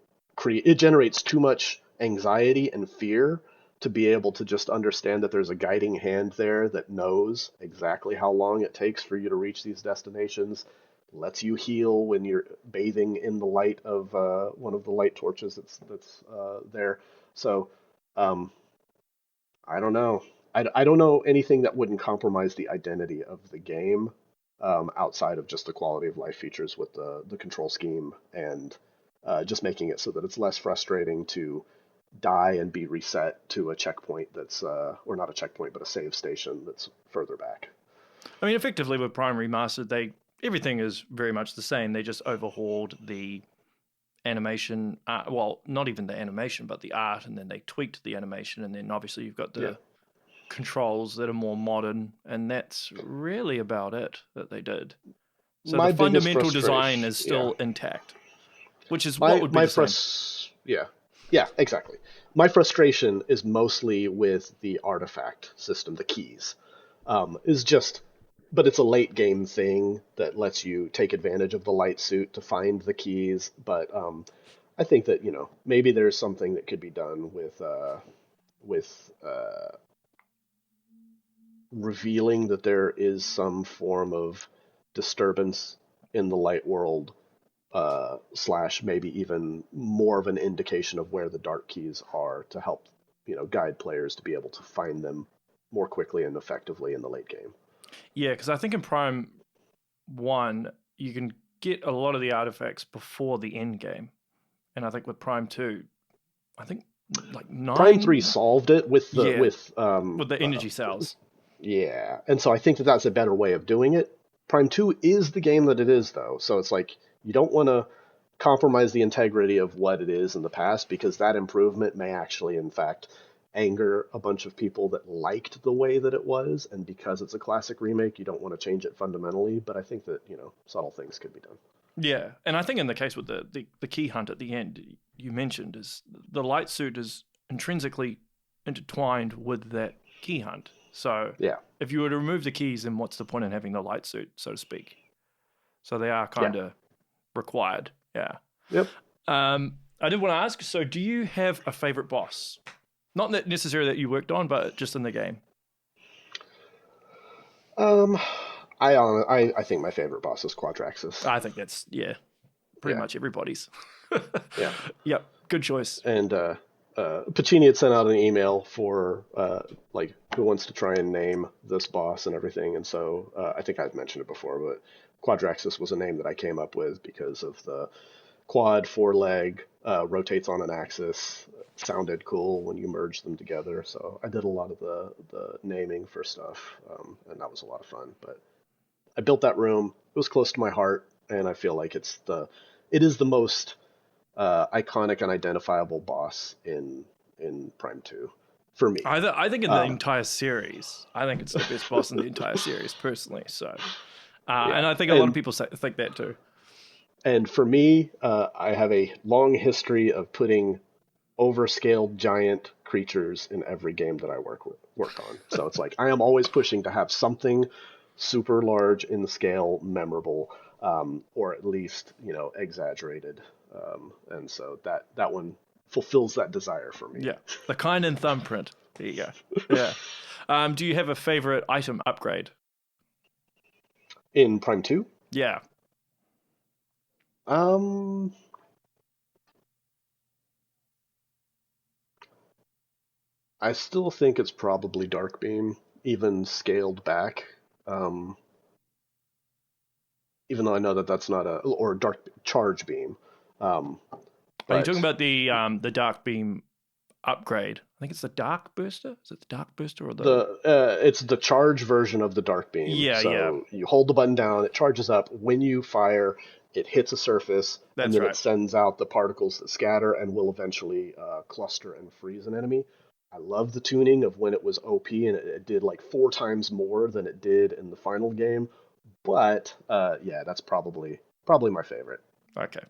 generates too much anxiety and fear to be able to just understand that there's a guiding hand there that knows exactly how long it takes for you to reach these destinations, lets you heal when you're bathing in the light of one of the light torches that's there. So I don't know. I don't know anything that wouldn't compromise the identity of the game outside of just the quality of life features with the control scheme and just making it so that it's less frustrating to die and be reset to a checkpoint that's, or not a checkpoint, but a save station that's further back. I mean, effectively with Prime Remastered, everything is very much the same. They just overhauled the animation, well, not even the animation, but the art, and then they tweaked the animation, and then obviously you've got the controls that are more modern, and that's really about it that they did. So the fundamental design is still intact, which is what would be the same. Yeah, exactly. My frustration is mostly with the artifact system, the keys. But it's a late game thing that lets you take advantage of the light suit to find the keys. But I think that, maybe there's something that could be done with revealing that there is some form of disturbance in the light world, / maybe even more of an indication of where the dark keys are to help, guide players to be able to find them more quickly and effectively in the late game. Yeah, because I think in Prime 1, you can get a lot of the artifacts before the end game. And I think with Prime 2, I think like 9... Prime 3 solved it with the energy cells. Yeah, and so I think that that's a better way of doing it. Prime 2 is the game that it is, though. So it's like, you don't want to compromise the integrity of what it is in the past, because that improvement may actually, in fact, anger a bunch of people that liked the way that it was, and because it's a classic remake, you don't want to change it fundamentally, but I think that, subtle things could be done. Yeah, and I think in the case with the key hunt at the end, you mentioned, is the light suit is intrinsically intertwined with that key hunt. So if you were to remove the keys, then what's the point in having the light suit, so to speak? So they are kind of required. Yeah. Yep. I did want to ask, so do you have a favorite boss? Not necessarily that you worked on, but just in the game. I think my favorite boss is Quadraxis. I think that's pretty much everybody's. Yeah. Yep. Good choice. And Pacini had sent out an email for who wants to try and name this boss and everything, and so I think I've mentioned it before, but Quadraxis was a name that I came up with because of the quad 4-leg, rotates on an axis. Sounded cool when you merged them together, so I did a lot of the naming for stuff, and that was a lot of fun. But I built that room. It was close to my heart, and I feel like it is the most iconic and identifiable boss in Prime 2 for me. I think in the entire series, I think it's the best boss in the entire series, personally. So, and I think a lot of people think that too. And for me, I have a long history of putting overscaled giant creatures in every game that I work on. So it's like I am always pushing to have something super large in scale, memorable, or at least exaggerated. And so that one fulfills that desire for me. Yeah, the Kynan thumbprint. There you go. Yeah. Do you have a favorite item upgrade in Prime 2? Yeah. I still think it's probably Dark Beam, even scaled back. Even though I know that that's not or Dark Charge Beam. Are you talking about the Dark Beam upgrade? I think it's the Dark Burster. Is it the Dark Burster or it's the charge version of the Dark Beam. So you hold the button down, it charges up. When you fire, it hits a surface, and then it sends out the particles that scatter and will eventually cluster and freeze an enemy. I love the tuning of when it was OP, and it did like 4 times more than it did in the final game. But that's probably my favorite. Okay.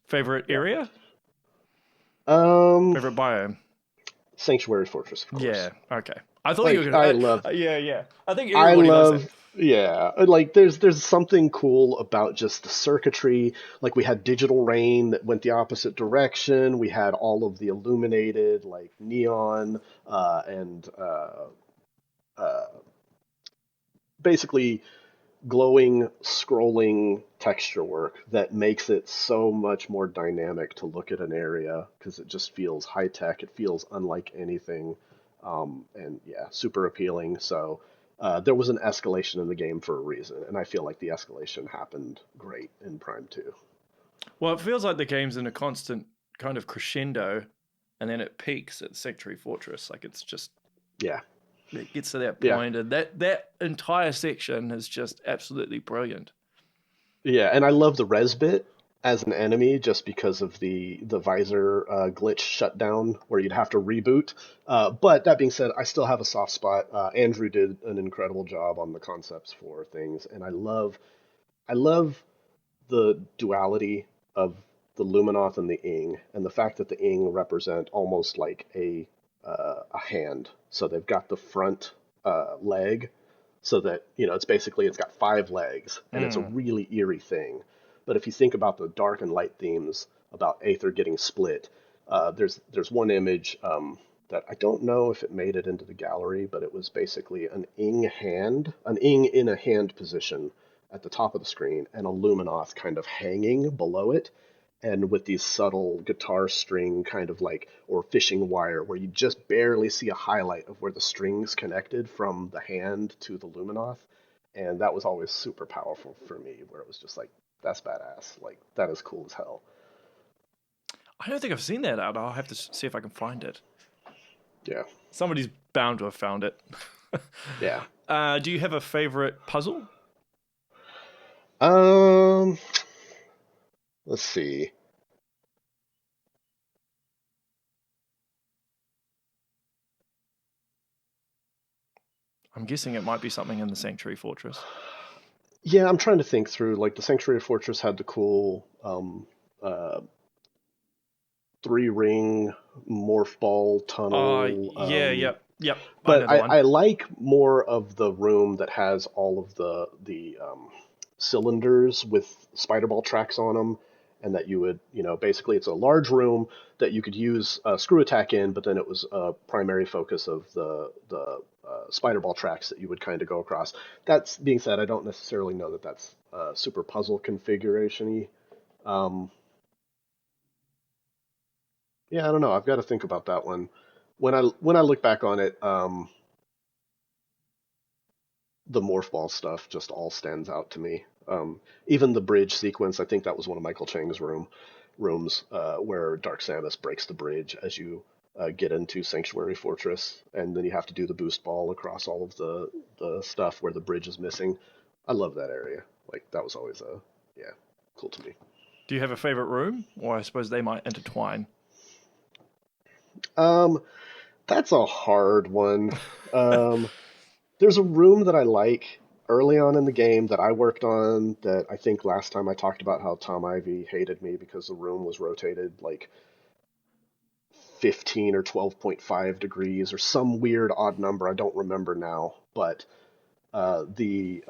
Favorite area? Favorite biome? Sanctuary Fortress, of course. Yeah, okay. I thought you were Like gonna. Yeah, yeah. I think I everybody loves that. love, yeah, like there's something cool about just the circuitry. Like we had Digital Rain that went the opposite direction. We had all of the illuminated like neon and uh, basically glowing scrolling texture work that makes it so much more dynamic to look at an area because it just feels high tech. It feels unlike anything, and yeah, super appealing. So there was an escalation in the game for a reason, and I feel like the escalation happened great in Prime 2. Well, it feels like the game's in a constant kind of crescendo, and then it peaks at Sanctuary Fortress. Like it's just Yeah, it gets to that yeah, point, and that entire section is just absolutely brilliant. yeah, and I love the res bit as an enemy just because of the visor glitch shutdown where you'd have to reboot. But that being said, I still have a soft spot. Andrew did an incredible job on the concepts for things, and I love the duality of the Luminoth and the Ing, and the fact that the Ing represent almost like a hand. So they've got the front leg, so that it's got five legs, and it's a Mm. really eerie thing. But if you think about the dark and light themes about Aether getting split, there's one image that I don't know if it made it into the gallery, but it was basically an Ing in a hand position at the top of the screen, and a Luminoth kind of hanging below it, and with these subtle guitar string kind of like, or fishing wire, where you just barely see a highlight of where the strings connected from the hand to the Luminoth. And that was always super powerful for me, where it was just like, that's badass. Like, that is cool as hell. I don't think I've seen that out. I'll have to see if I can find it. Yeah. Somebody's bound to have found it. Yeah. Do you have a favorite puzzle? Um, let's see. I'm guessing it might be something in the Sanctuary Fortress. Yeah, I'm trying to think through. Like, the Sanctuary Fortress had the cool uh, three ring morph ball tunnel. Yeah, yep, yep. I know But the one. I like more of the room that has all of the cylinders with spider ball tracks on them, and that you would, basically it's a large room that you could use screw attack in, but then it was a primary focus of the spider ball tracks that you would kind of go across. That's being said, I don't necessarily know that that's super puzzle configuration-y. Um, yeah, I don't know. I've got to think about that one. When I look back on it, the morph ball stuff just all stands out to me. Even the bridge sequence, I think that was one of Michael Chang's rooms where Dark Samus breaks the bridge as you get into Sanctuary Fortress, and then you have to do the boost ball across all of the stuff where the bridge is missing. I love that area. Like that was always yeah, cool to me. Do you have a favorite room? Or I suppose they might intertwine. Um, that's a hard one. Um, There's a room that I like early on in the game that I worked on that I think last time I talked about how Tom Ivy hated me because the room was rotated like 15 or 12.5 degrees or some weird odd number. I don't remember now. But the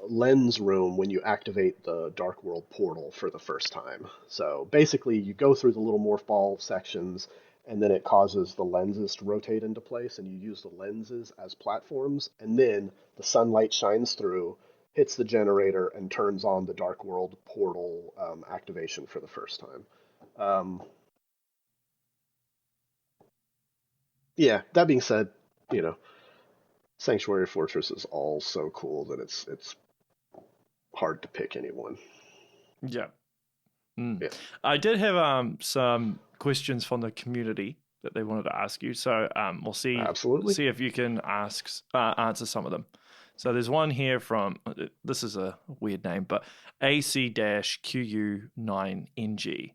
lens room when you activate the Dark World portal for the first time. So basically, you go through the little morph ball sections, and then it causes the lenses to rotate into place, and you use the lenses as platforms, and then the sunlight shines through, hits the generator, and turns on the Dark World portal activation for the first time. Um, yeah, that being said, you know, Sanctuary Fortress is all so cool that it's hard to pick anyone. Yeah. Mm. Yeah. I did have some questions from the community that they wanted to ask you. So we'll Absolutely. see if you can answer some of them. So there's one here from this is a weird name, but AC-QU9NG.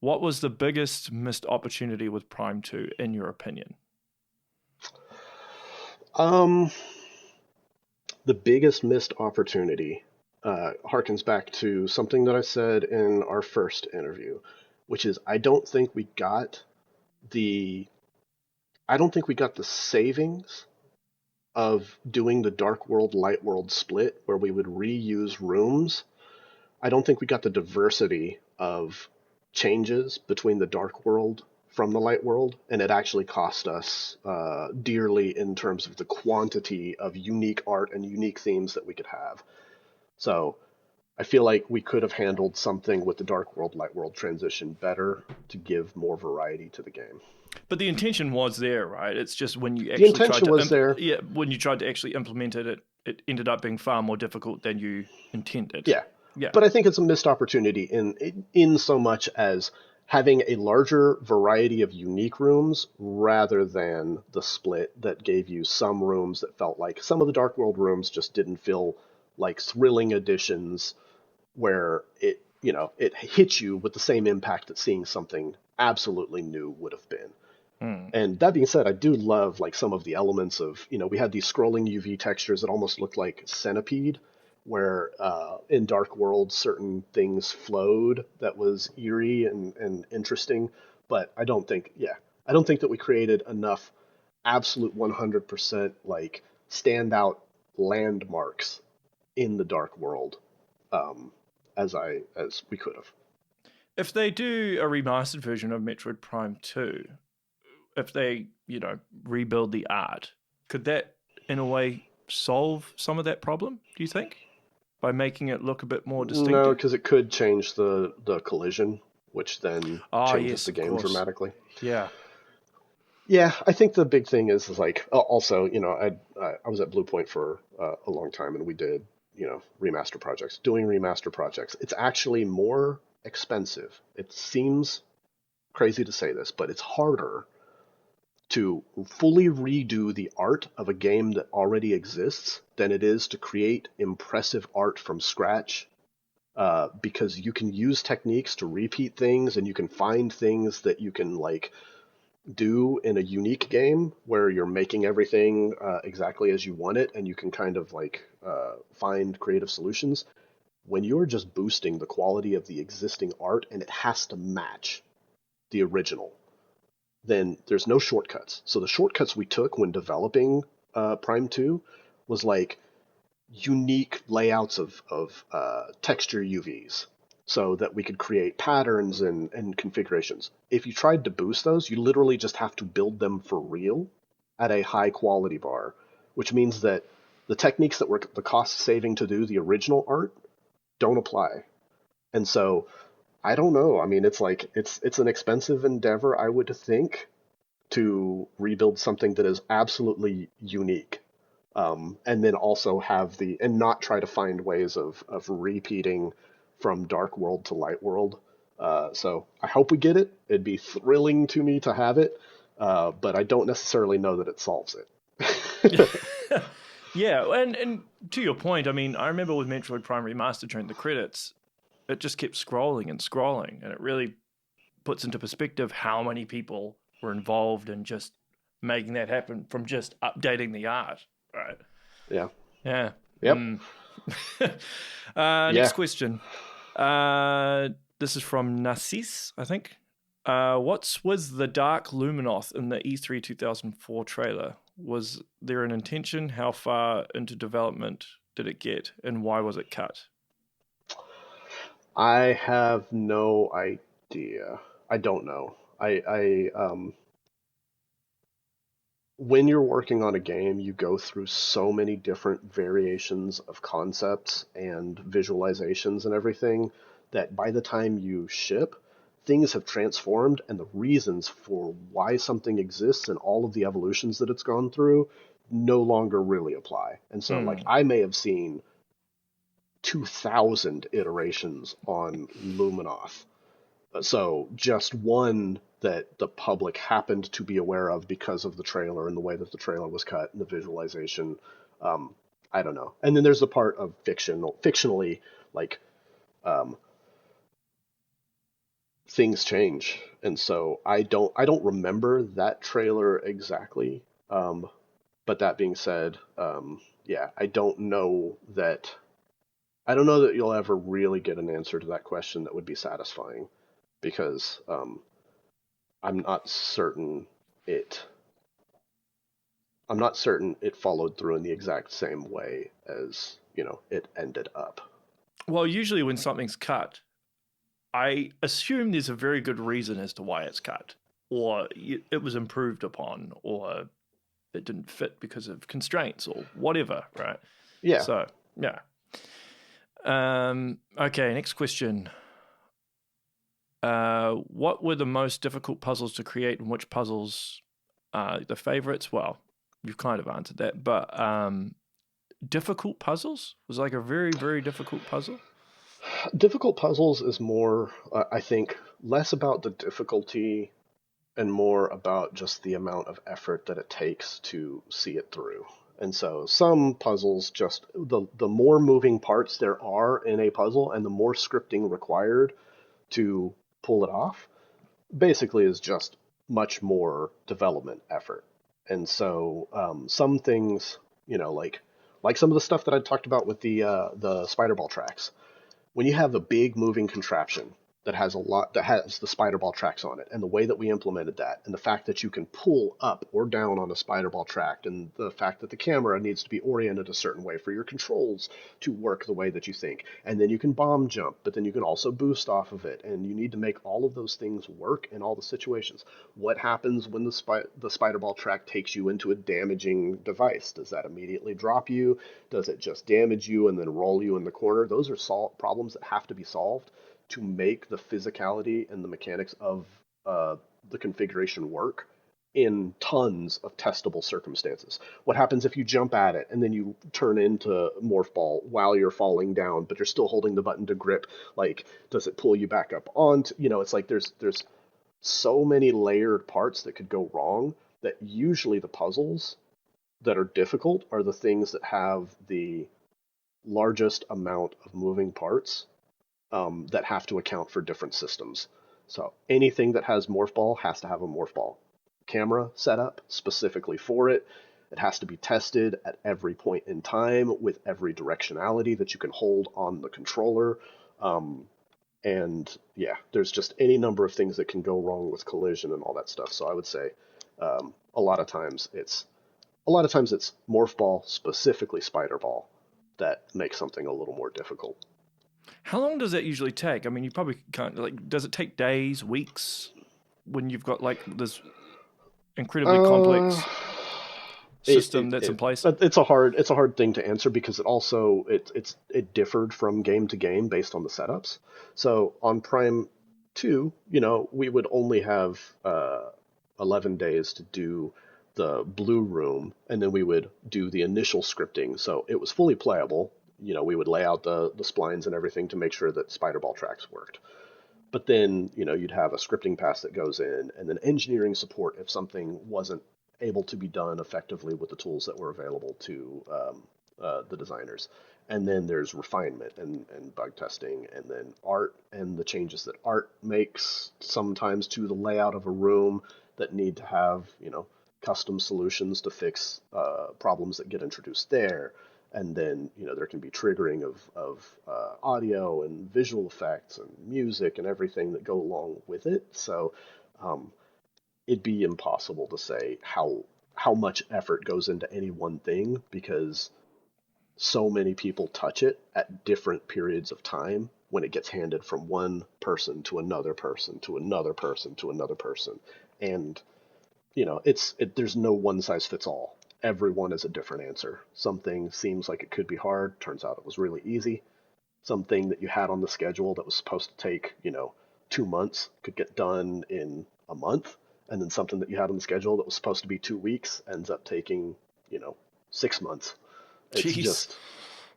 What was the biggest missed opportunity with Prime 2 in your opinion? Um, the biggest missed opportunity harkens back to something that I said in our first interview, which is the I don't think we got the savings of doing the Dark World, Light World split where we would reuse rooms, I don't think we got the diversity of changes between the Dark World from the Light World, and it actually cost us dearly in terms of the quantity of unique art and unique themes that we could have. So I feel like we could have handled something with the Dark World, Light World transition better to give more variety to the game. But the intention was there, right? It's just when you The actually intention was there. yeah, when you tried to actually implement it, it ended up being far more difficult than you intended. Yeah. Yeah. But I think it's a missed opportunity in so much as having a larger variety of unique rooms rather than the split that gave you some rooms that felt like some of the Dark World rooms just didn't feel like thrilling additions where it hits you with the same impact that seeing something absolutely new would have been. And that being said, I do love like some of the elements of, we had these scrolling UV textures that almost looked like Centipede, where in Dark World certain things flowed that was eerie and interesting. But I don't think that we created enough absolute 100% like standout landmarks in the Dark World um, as we could have. If they do a remastered version of Metroid Prime 2, if they, rebuild the art, could that in a way solve some of that problem, do you think? By making it look a bit more No, distinctive? because it could change the collision, which then Oh, changes yes, the of game course. dramatically. Yeah. Yeah, I think the big thing is like also, I was at Blue Point for a long time, and we did remaster projects. Doing remaster projects, it's actually more expensive. It seems crazy to say this, but it's harder to fully redo the art of a game that already exists than it is to create impressive art from scratch. Because you can use techniques to repeat things, and you can find things that you can like do in a unique game where you're making everything exactly as you want it, and you can kind of like find creative solutions. When you're just boosting the quality of the existing art and it has to match the original, then there's no shortcuts. So the shortcuts we took when developing Prime 2 was like unique layouts of texture UVs so that we could create patterns and configurations. If you tried to boost those, you literally just have to build them for real at a high quality bar, which means that the techniques that were the cost saving to do the original art don't apply. And so I don't know. I mean, it's like it's an expensive endeavor, I would think, to rebuild something that is absolutely unique, and then also have and not try to find ways of repeating from Dark World to Light World. So I hope we get it. It'd be thrilling to me to have it, but I don't necessarily know that it solves it. Yeah, and to your point, I mean, I remember with Metroid Prime Remastered during the credits, it just kept scrolling and scrolling, and it really puts into perspective how many people were involved in just making that happen from just updating the art, right? Yeah. Yeah. Yep. Next Yeah. question. This is from Narcisse, I think. What's was the Dark Luminoth in the E3 2004 trailer? Was there an intention? How far into development did it get, and why was it cut? I have no idea. I don't know. When you're working on a game, you go through so many different variations of concepts and visualizations and everything that by the time you ship, things have transformed, and the reasons for why something exists and all of the evolutions that it's gone through no longer really apply. And so, like, Hmm. I may have seen 2,000 iterations on Luminoth, so just one that the public happened to be aware of because of the trailer and the way that the trailer was cut and the visualization. Um, I don't know. And then there's the part of fictionally, like um, things change, and so I don't remember that trailer exactly. But that being said, yeah, I don't know that you'll ever really get an answer to that question that would be satisfying because I'm not certain it. I'm not certain it followed through in the exact same way as, it ended up. Well, usually when something's cut, I assume there's a very good reason as to why it's cut, or it was improved upon, or it didn't fit because of constraints or whatever, right? Yeah. So, yeah. Okay, next question. What were the most difficult puzzles to create, and which puzzles are the favorites? Well, you've kind of answered that, but difficult puzzles was like a very, very difficult puzzle. Difficult puzzles is more, I think, less about the difficulty and more about just the amount of effort that it takes to see it through. And so some puzzles just the more moving parts there are in a puzzle and the more scripting required to pull it off basically is just much more development effort. And so some things, like some of the stuff that I talked about with the spider ball tracks, when you have a big moving contraption that has the spider ball tracks on it, and the way that we implemented that, and the fact that you can pull up or down on a spider ball track, and the fact that the camera needs to be oriented a certain way for your controls to work the way that you think, and then you can bomb jump, but then you can also boost off of it, and you need to make all of those things work in all the situations. What happens when the spider ball track takes you into a damaging device? Does that immediately drop you? Does it just damage you and then roll you in the corner? Those are problems that have to be solved to make the physicality and the mechanics of the configuration work in tons of testable circumstances. What happens if you jump at it and then you turn into Morph Ball while you're falling down, but you're still holding the button to grip? Like, does it pull you back up onto, it's like there's so many layered parts that could go wrong that usually the puzzles that are difficult are the things that have the largest amount of moving parts that have to account for different systems. So anything that has Morph Ball has to have a Morph Ball camera set up specifically for it. It has to be tested at every point in time with every directionality that you can hold on the controller. And yeah, there's just any number of things that can go wrong with collision and all that stuff. So I would say a lot of times it's Morph Ball, specifically Spider Ball, that makes something a little more difficult. How long does that usually take? I mean, you probably can't, like, does it take days, weeks, when you've got like this incredibly complex system that's in place? It's a hard thing to answer because it differed from game to game based on the setups. So on Prime 2, we would only have 11 days to do the blue room, and then we would do the initial scripting. So it was fully playable. We would lay out the splines and everything to make sure that spider ball tracks worked. But then, you'd have a scripting pass that goes in, and then engineering support if something wasn't able to be done effectively with the tools that were available to the designers. And then there's refinement and bug testing, and then art and the changes that art makes sometimes to the layout of a room that need to have, custom solutions to fix problems that get introduced there. And then, there can be triggering of audio and visual effects and music and everything that go along with it. So it'd be impossible to say how much effort goes into any one thing because so many people touch it at different periods of time when it gets handed from one person to another person to another person to another person. And there's no one size fits all. Everyone is a different answer. Something seems like it could be hard, turns out it was really easy. Something that you had on the schedule that was supposed to take, 2 months could get done in a month. And then something that you had on the schedule that was supposed to be 2 weeks ends up taking, 6 months. It's Jeez. just,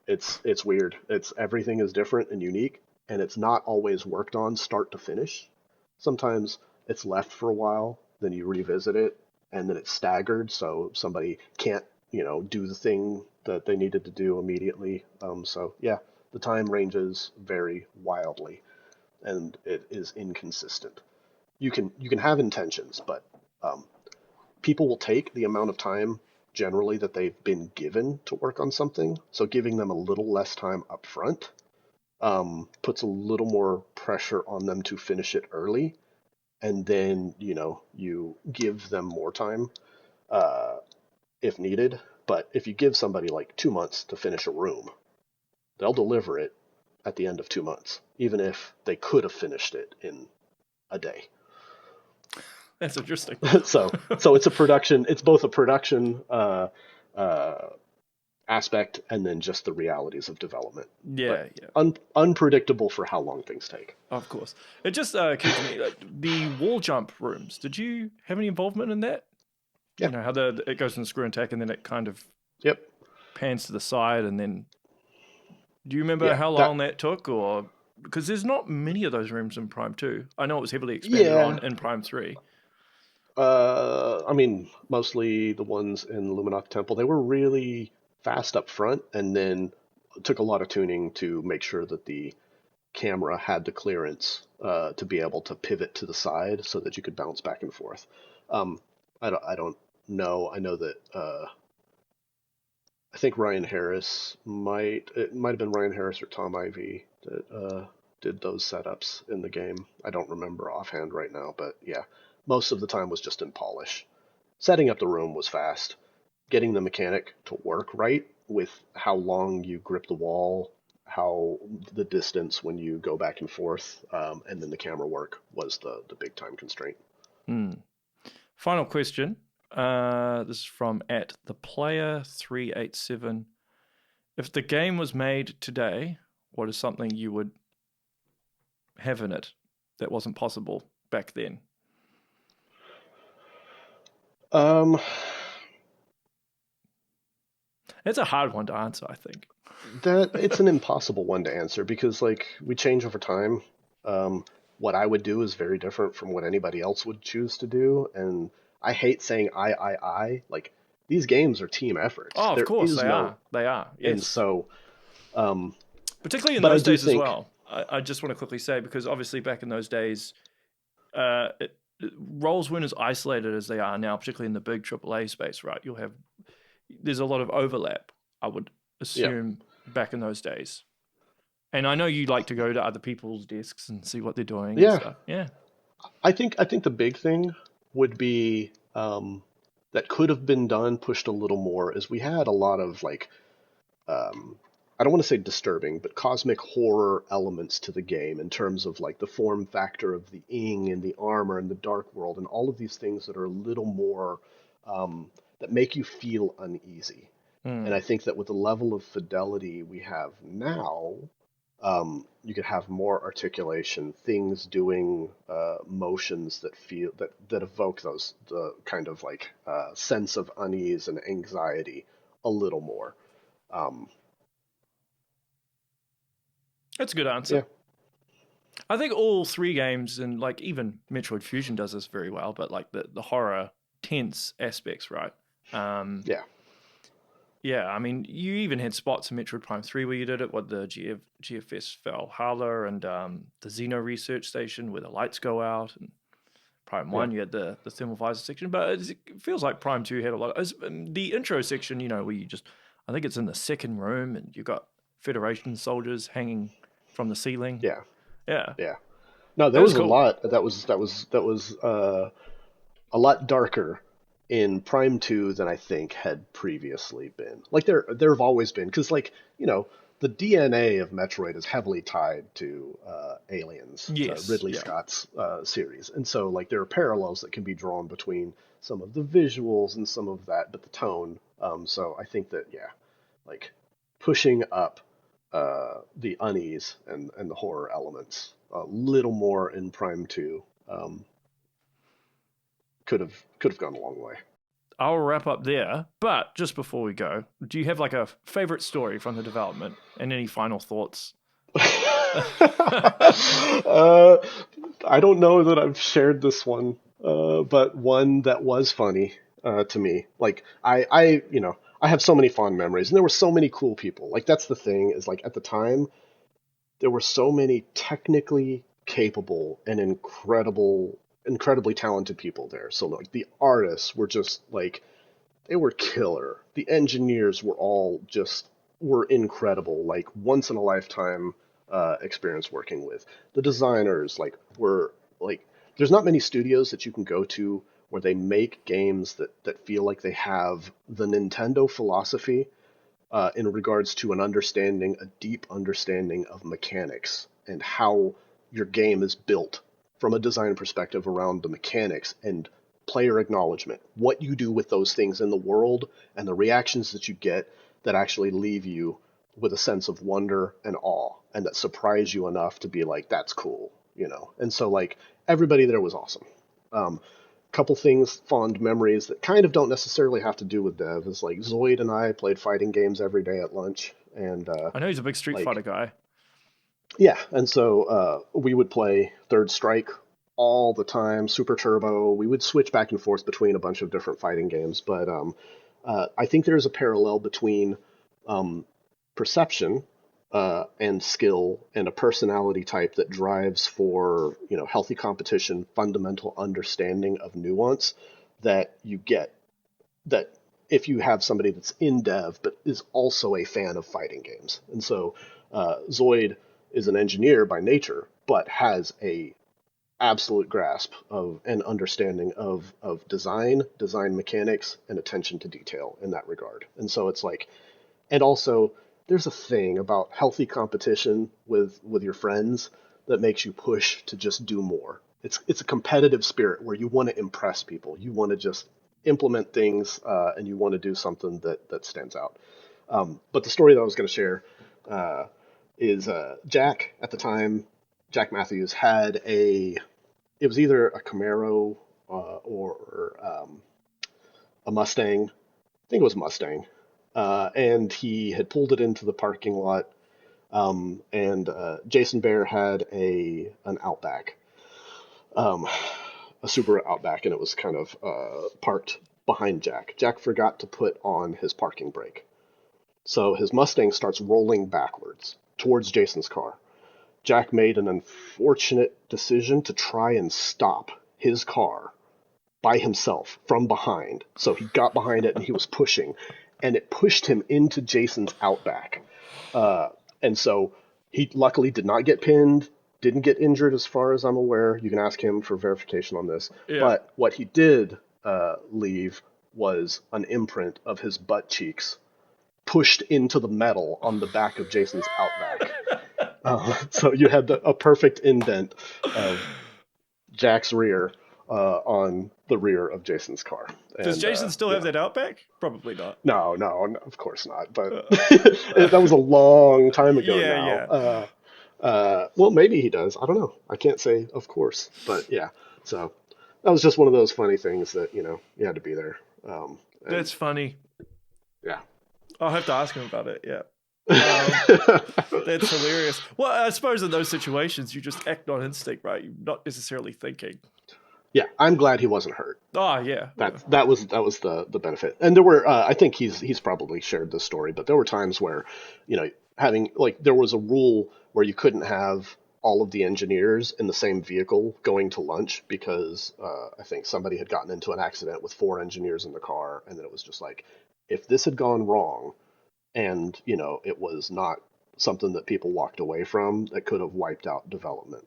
it's weird. Everything is different and unique, and it's not always worked on start to finish. Sometimes it's left for a while, then you revisit it, and then it's staggered, so somebody can't, do the thing that they needed to do immediately. So yeah, the time ranges vary wildly, and it is inconsistent. You can have intentions, but people will take the amount of time generally that they've been given to work on something. So giving them a little less time up front puts a little more pressure on them to finish it early, and then you give them more time. Uh, if needed. But if you give somebody like 2 months to finish a room, they'll deliver it at the end of 2 months, even if they could have finished it in a day. That's interesting. So it's a production. It's both a production uh, aspect and then just the realities of development. Yeah, But yeah. unpredictable for how long things take. Of course. It just occurred to me, the wall jump rooms. Did you have any involvement in that? Yeah. You know how it goes in the screw and tack, and then it kind of Yep. pans to the side, and then. Do you remember Yeah. how long that took, or because there's not many of those rooms in Prime 2? I know it was heavily expanded Yeah. on in Prime 3. I mean, mostly the ones in Luminoth Temple. They were really fast up front, and then it took a lot of tuning to make sure that the camera had the clearance to be able to pivot to the side so that you could bounce back and forth. Um, I don't know. I know that I think Ryan Harris might have been Ryan Harris or Tom Ivey that did those setups in the game. I don't remember offhand right now, but yeah, most of the time was just in polish. Setting up the room was fast. Getting the mechanic to work right with how long you grip the wall, how the distance when you go back and forth, and then the camera work was the big time constraint. Final question. This is from at the player 387. If the game was made today, what is something you would have in it that wasn't possible back then? It's a hard one to answer, I think. That it's an impossible one to answer because like we change over time. What I would do is very different from what anybody else would choose to do, and I hate saying I. Like these games are team efforts. Oh, of There course is they no, are. They are. and Yes. so, Particularly in but I those do days as think, well. I just want to quickly say, because obviously back in those days, uh, it, roles weren't as isolated as they are now, particularly in the big AAA space, right? There's a lot of overlap, I would yeah, assume, back in those days. And I know you like to go to other people's desks and see what they're doing and yeah. stuff. Yeah. I think the big thing would be that could have been done, pushed a little more, is we had a lot of like I don't want to say disturbing, but cosmic horror elements to the game in terms of like the form factor of the ing and the armor and the dark world and all of these things that are a little more that make you feel uneasy. And I think that with the level of fidelity we have now, you could have more articulation, things doing motions that feel that evoke the kind of like sense of unease and anxiety a little more. Um, That's a good yeah, answer. I think all three games, and like even Metroid Fusion does this very well, but like the horror tense aspects, right? Um, yeah. yeah, I mean, you even had spots in Metroid Prime 3 where you did it, what the GFS Valhalla and the Xeno Research Station where the lights go out, and Prime Yeah. 1 you had the thermal visor section, but it feels like Prime 2 had a lot of the intro section, where you just, I think it's in the second room and you've got Federation soldiers hanging from the ceiling. Yeah, Yeah, yeah. No, there that was was a cool. lot that was a lot darker in Prime 2 than I think had previously been. Like there have always been because like the DNA of Metroid is heavily tied to Aliens, Yes, Ridley yeah. Scott's series, and so like there are parallels that can be drawn between some of the visuals and some of that, but the tone. So I think that yeah, like pushing up the unease and the horror elements a little more in Prime 2 could have gone a long way. I'll wrap up there, but just before we go, do you have like a favorite story from the development and any final thoughts? uh, I don't know that I've shared this one, but one that was funny to me. Like I have so many fond memories, and there were so many cool people. Like that's the thing is like at the time there were so many technically capable and incredibly talented people there. So like the artists were just like they were killer. The engineers were incredible, like once in a lifetime experience working with. The designers like were like there's not many studios that you can go to where they make games that feel like they have the Nintendo philosophy in regards to a deep understanding of mechanics and how your game is built from a design perspective around the mechanics and player acknowledgement, what you do with those things in the world and the reactions that you get that actually leave you with a sense of wonder and awe and that surprise you enough to be like, that's cool, you know? And so like everybody there was awesome. Couple things, fond memories that kind of don't necessarily have to do with dev is like Zoid and I played fighting games every day at lunch, and I know he's a big Street Fighter guy. yeah, and so we would play Third Strike all the time, Super Turbo. We would switch back and forth between a bunch of different fighting games, but I think there's a parallel between perception and skill and a personality type that drives for healthy competition, fundamental understanding of nuance that you get that if you have somebody that's in dev but is also a fan of fighting games. And so Zoid is an engineer by nature, but has a absolute grasp of and understanding of design mechanics, and attention to detail in that regard. And so it's like, and also there's a thing about healthy competition with your friends that makes you push to just do more. It's a competitive spirit where you want to impress people. You want to just implement things, and you want to do something that stands out. But the story that I was going to share is Jack at the time, Jack Mathews had it was either a Camaro or a Mustang. I think it was a Mustang. And he had pulled it into the parking lot. And Jason Bear had an Outback, a Subaru Outback, and it was kind of parked behind Jack. Jack forgot to put on his parking brake. So his Mustang starts rolling backwards towards Jason's car. Jack made an unfortunate decision to try and stop his car by himself from behind. So he got behind it and he was pushing, and it pushed him into Jason's Outback. And so he luckily did not get pinned, didn't get injured as far as I'm aware. You can ask him for verification on this. Yeah. But what he did leave was an imprint of his butt cheeks pushed into the metal on the back of Jason's Outback. So you had a perfect indent of Jack's rear on the rear of Jason's car. Does Jason still have that Outback? Probably not. No, of course not. But that was a long time ago now. Yeah. Well, maybe he does. I don't know. I can't say of course. But yeah, so that was just one of those funny things that, you had to be there. That's funny. Yeah. I'll have to ask him about it, yeah. That's hilarious. Well, I suppose in those situations, you just act on instinct, right? You're not necessarily thinking. Yeah, I'm glad he wasn't hurt. Oh, yeah. That was the benefit. And there were, I think he's probably shared this story, but there were times where, there was a rule where you couldn't have all of the engineers in the same vehicle going to lunch because I think somebody had gotten into an accident with 4 engineers in the car, and then it was just like, if this had gone wrong and, it was not something that people walked away from, that could have wiped out development,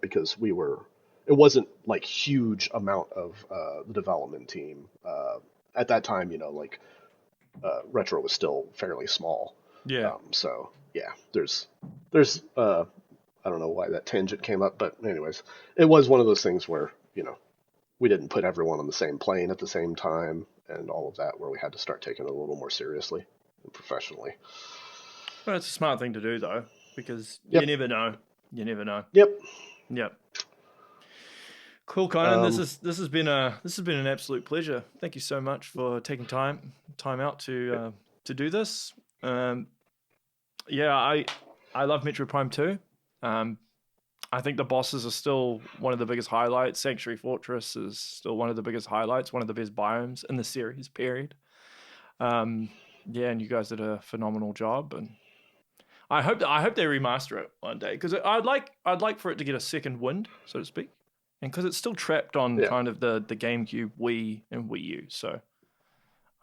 because it wasn't like huge amount of the development team. At that time, Retro was still fairly small. Yeah. So yeah, there's I don't know why that tangent came up, but anyways, it was one of those things where, we didn't put everyone on the same plane at the same time and all of that, where we had to start taking it a little more seriously and professionally. Well, it's a smart thing to do though, because you never know. You never know. Yep. Cool, Kynan. This has been an absolute pleasure. Thank you so much for taking time out to do this. I love Metroid Prime 2. I think the bosses are still one of the biggest highlights. Sanctuary Fortress is still one of the biggest highlights, one of the best biomes in the series, period. And you guys did a phenomenal job, and I hope they remaster it one day, because I'd like for it to get a second wind, so to speak, and because it's still trapped on kind of the GameCube, Wii, and Wii U. So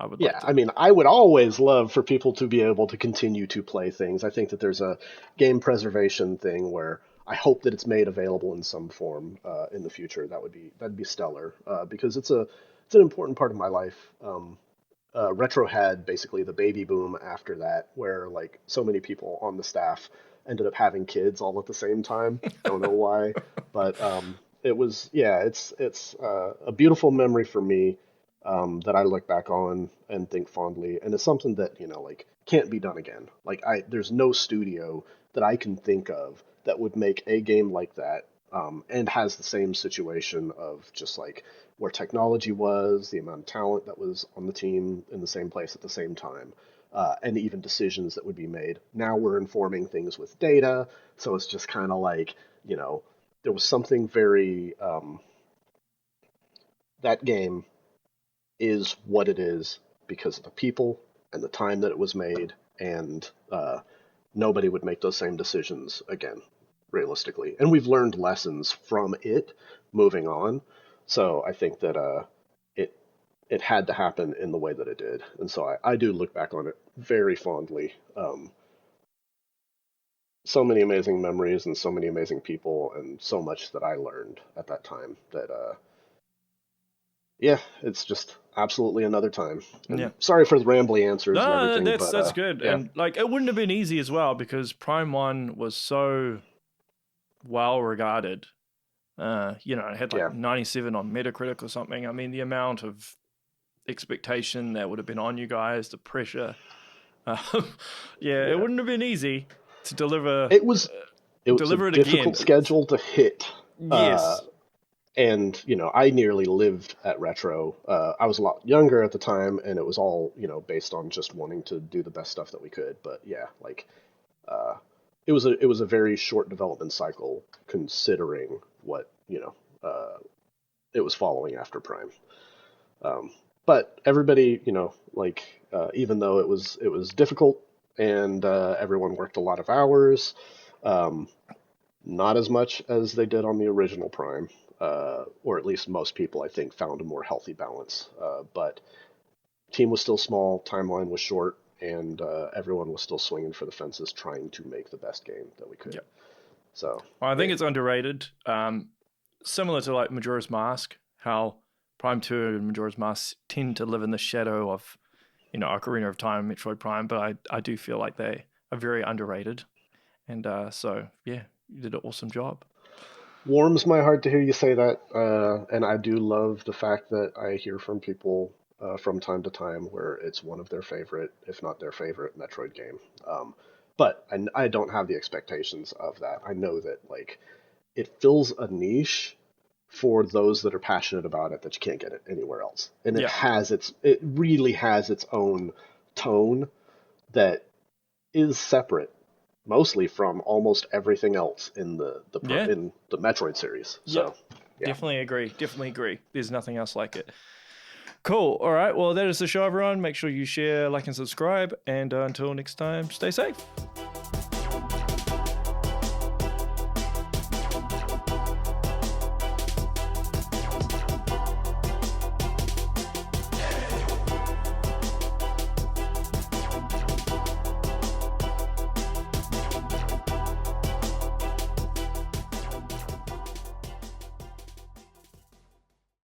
I would like to... I mean, I would always love for people to be able to continue to play things. I think that there's a game preservation thing where I hope that it's made available in some form in the future. That'd be stellar because it's an important part of my life. Retro had basically the baby boom after that, where like so many people on the staff ended up having kids all at the same time. Don't know why, but it was yeah, it's a beautiful memory for me that I look back on and think fondly, and it's something that like can't be done again. Like there's no studio that I can think of that would make a game like that and has the same situation of just like where technology was, the amount of talent that was on the team in the same place at the same time, and even decisions that would be made. Now we're informing things with data, so it's just kind of like, there was something very. That game is what it is because of the people and the time that it was made, and nobody would make those same decisions again, realistically. And we've learned lessons from it moving on. So I think that it had to happen in the way that it did, and so I do look back on it very fondly. So many amazing memories and so many amazing people and so much that I learned at that time that yeah, it's just absolutely another time. And Yeah. sorry for the rambly answers and No, everything, that's good. yeah. And like it wouldn't have been easy as well because Prime 1 was so well regarded. It had like 97 on Metacritic or something. I mean, the amount of expectation that would have been on you guys, the pressure. It wouldn't have been easy to deliver. It was a deliver it difficult again. schedule to hit. Yes. And I nearly lived at Retro. I was a lot younger at the time, and it was all based on just wanting to do the best stuff that we could. But yeah, like it was a very short development cycle considering what it was following after Prime. But everybody, even though it was difficult and everyone worked a lot of hours, not as much as they did on the original Prime, or at least most people, I think, found a more healthy balance. But team was still small, timeline was short, and everyone was still swinging for the fences, trying to make the best game that we could. Yep. So I think it's underrated. Similar to like Majora's Mask, how Prime 2 and Majora's Mask tend to live in the shadow of, Ocarina of Time, Metroid Prime, but I do feel like they are very underrated. And so, yeah, you did an awesome job. Warms my heart to hear you say that, and I do love the fact that I hear from people from time to time where it's one of their favorite, if not their favorite, Metroid game. But I don't have the expectations of that. I know that like it fills a niche for those that are passionate about it that you can't get it anywhere else, and it really has its own tone that is separate mostly from almost everything else in in the Metroid series. So, yeah. Definitely agree. There's nothing else like it. Cool. All right. Well, that is the show, everyone. Make sure you share, like, and subscribe. And until next time, stay safe.